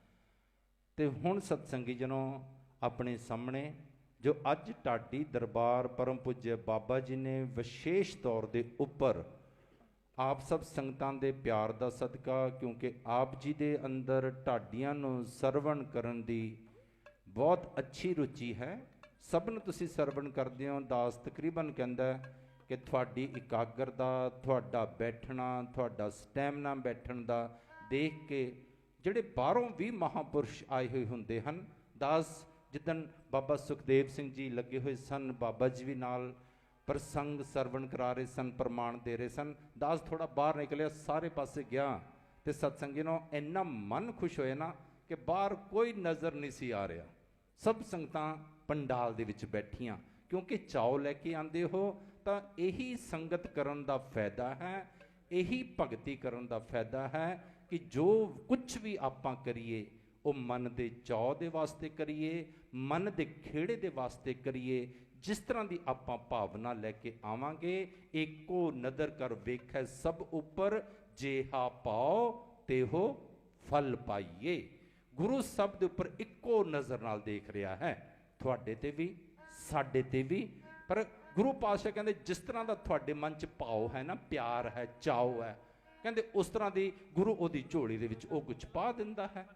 ਤੇ ਹੁਣ ਸਤਸੰਗੀ ਜਨੋ, ਆਪਣੇ ਸਾਹਮਣੇ ਜੋ ਅੱਜ ਢਾਡੀ ਦਰਬਾਰ ਪਰਮ ਪੂਜਯ ਬਾਬਾ ਜੀ ਨੇ ਵਿਸ਼ੇਸ਼ ਤੌਰ ਦੇ ਉੱਪਰ ਆਪ ਸਭ ਸੰਗਤਾਂ ਦੇ ਪਿਆਰ ਦਾ ਸਦਕਾ, ਕਿਉਂਕਿ ਆਪ ਜੀ ਦੇ ਅੰਦਰ ਢਾਡੀਆਂ ਨੂੰ ਸਰਵਣ ਕਰਨ ਦੀ ਬਹੁਤ ਅੱਛੀ ਰੁਚੀ ਹੈ। ਸਭ ਨੂੰ ਤੁਸੀਂ ਸਰਵਣ ਕਰਦੇ ਹੋ। ਦਾਸ ਤਕਰੀਬਨ ਕਹਿੰਦਾ ਕਿ ਤੁਹਾਡੀ ਇਕਾਗਰਤਾ, ਤੁਹਾਡਾ ਬੈਠਣਾ, ਤੁਹਾਡਾ ਸਟੈਮਨਾ ਬੈਠਣ ਦਾ ਦੇਖ ਕੇ ਜਿਹੜੇ ਬਾਹਰੋਂ ਵੀ ਮਹਾਂਪੁਰਸ਼ ਆਏ ਹੋਏ ਹੁੰਦੇ ਹਨ। ਦਾਸ ਜਿੱਦਣ ਬਾਬਾ ਸੁਖਦੇਵ ਸਿੰਘ ਜੀ ਲੱਗੇ ਹੋਏ ਸਨ, ਬਾਬਾ ਜੀ ਵੀ ਨਾਲ ਪ੍ਰਸੰਗ ਸਰਵਣ ਕਰਾ ਰਹੇ ਸਨ, ਪ੍ਰਮਾਣ ਦੇ ਰਹੇ ਸਨ। ਦਾਸ ਥੋੜਾ ਬਾਹਰ ਨਿਕਲਿਆ, ਸਾਰੇ ਪਾਸੇ ਗਿਆ ਤੇ ਸਤਸੰਗੀ ਨੂੰ ਇੰਨਾ ਮਨ ਖੁਸ਼ ਹੋਇਆ ਨਾ ਕਿ ਬਾਹਰ ਕੋਈ ਨਜ਼ਰ ਨਹੀਂ ਸੀ ਆ ਰਿਹਾ। ਸਭ ਸੰਗਤਾਂ ਪੰਡਾਲ ਦੇ ਵਿੱਚ ਬੈਠੀਆਂ, ਕਿਉਂਕਿ ਚਾਉ ਲੈ ਕੇ ਆਂਦੇ ਹੋ ਤਾਂ ਇਹੀ ਸੰਗਤ ਕਰਨ ਦਾ ਫਾਇਦਾ ਹੈ, ਇਹੀ ਭਗਤੀ ਕਰਨ ਦਾ ਫਾਇਦਾ ਹੈ ਕਿ ਜੋ ਕੁਝ ਵੀ ਆਪਾਂ ਕਰੀਏ ਉਹ ਮਨ ਦੇ ਚਾਅ ਦੇ ਵਾਸਤੇ ਕਰੀਏ, ਮਨ ਦੇ ਖੇੜੇ ਦੇ ਵਾਸਤੇ ਕਰੀਏ। ਜਿਸ ਤਰ੍ਹਾਂ ਦੀ ਆਪਾਂ ਭਾਵਨਾ ਲੈ ਕੇ ਆਵਾਂਗੇ, ਏਕੋ ਨਦਰ ਕਰ ਵੇਖੈ ਸਭ ਉੱਪਰ, ਜੇਹਾ ਪਾਓ ਤੇਹੋ ਫਲ ਪਾਈਏ। ਗੁਰੂ ਸਭ ਦੇ ਉੱਪਰ ਇੱਕੋ ਨਜ਼ਰ ਨਾਲ ਦੇਖ ਰਿਹਾ ਹੈ, ਤੁਹਾਡੇ ਤੇ ਵੀ ਸਾਡੇ ਤੇ ਵੀ। ਪਰ ਗੁਰੂ ਪਾਤਸ਼ਾਹ ਕਹਿੰਦੇ ਜਿਸ ਤਰ੍ਹਾਂ ਦਾ ਤੁਹਾਡੇ ਮਨ 'ਚ ਭਾਵ ਹੈ ਨਾ, ਪਿਆਰ ਹੈ, ਚਾਅ ਹੈ, ਕਹਿੰਦੇ ਉਸ ਤਰ੍ਹਾਂ ਦੀ ਗੁਰੂ ਉਹਦੀ ਝੋਲੀ ਦੇ ਵਿੱਚ ਉਹ ਕੁਝ ਪਾ ਦਿੰਦਾ ਹੈ।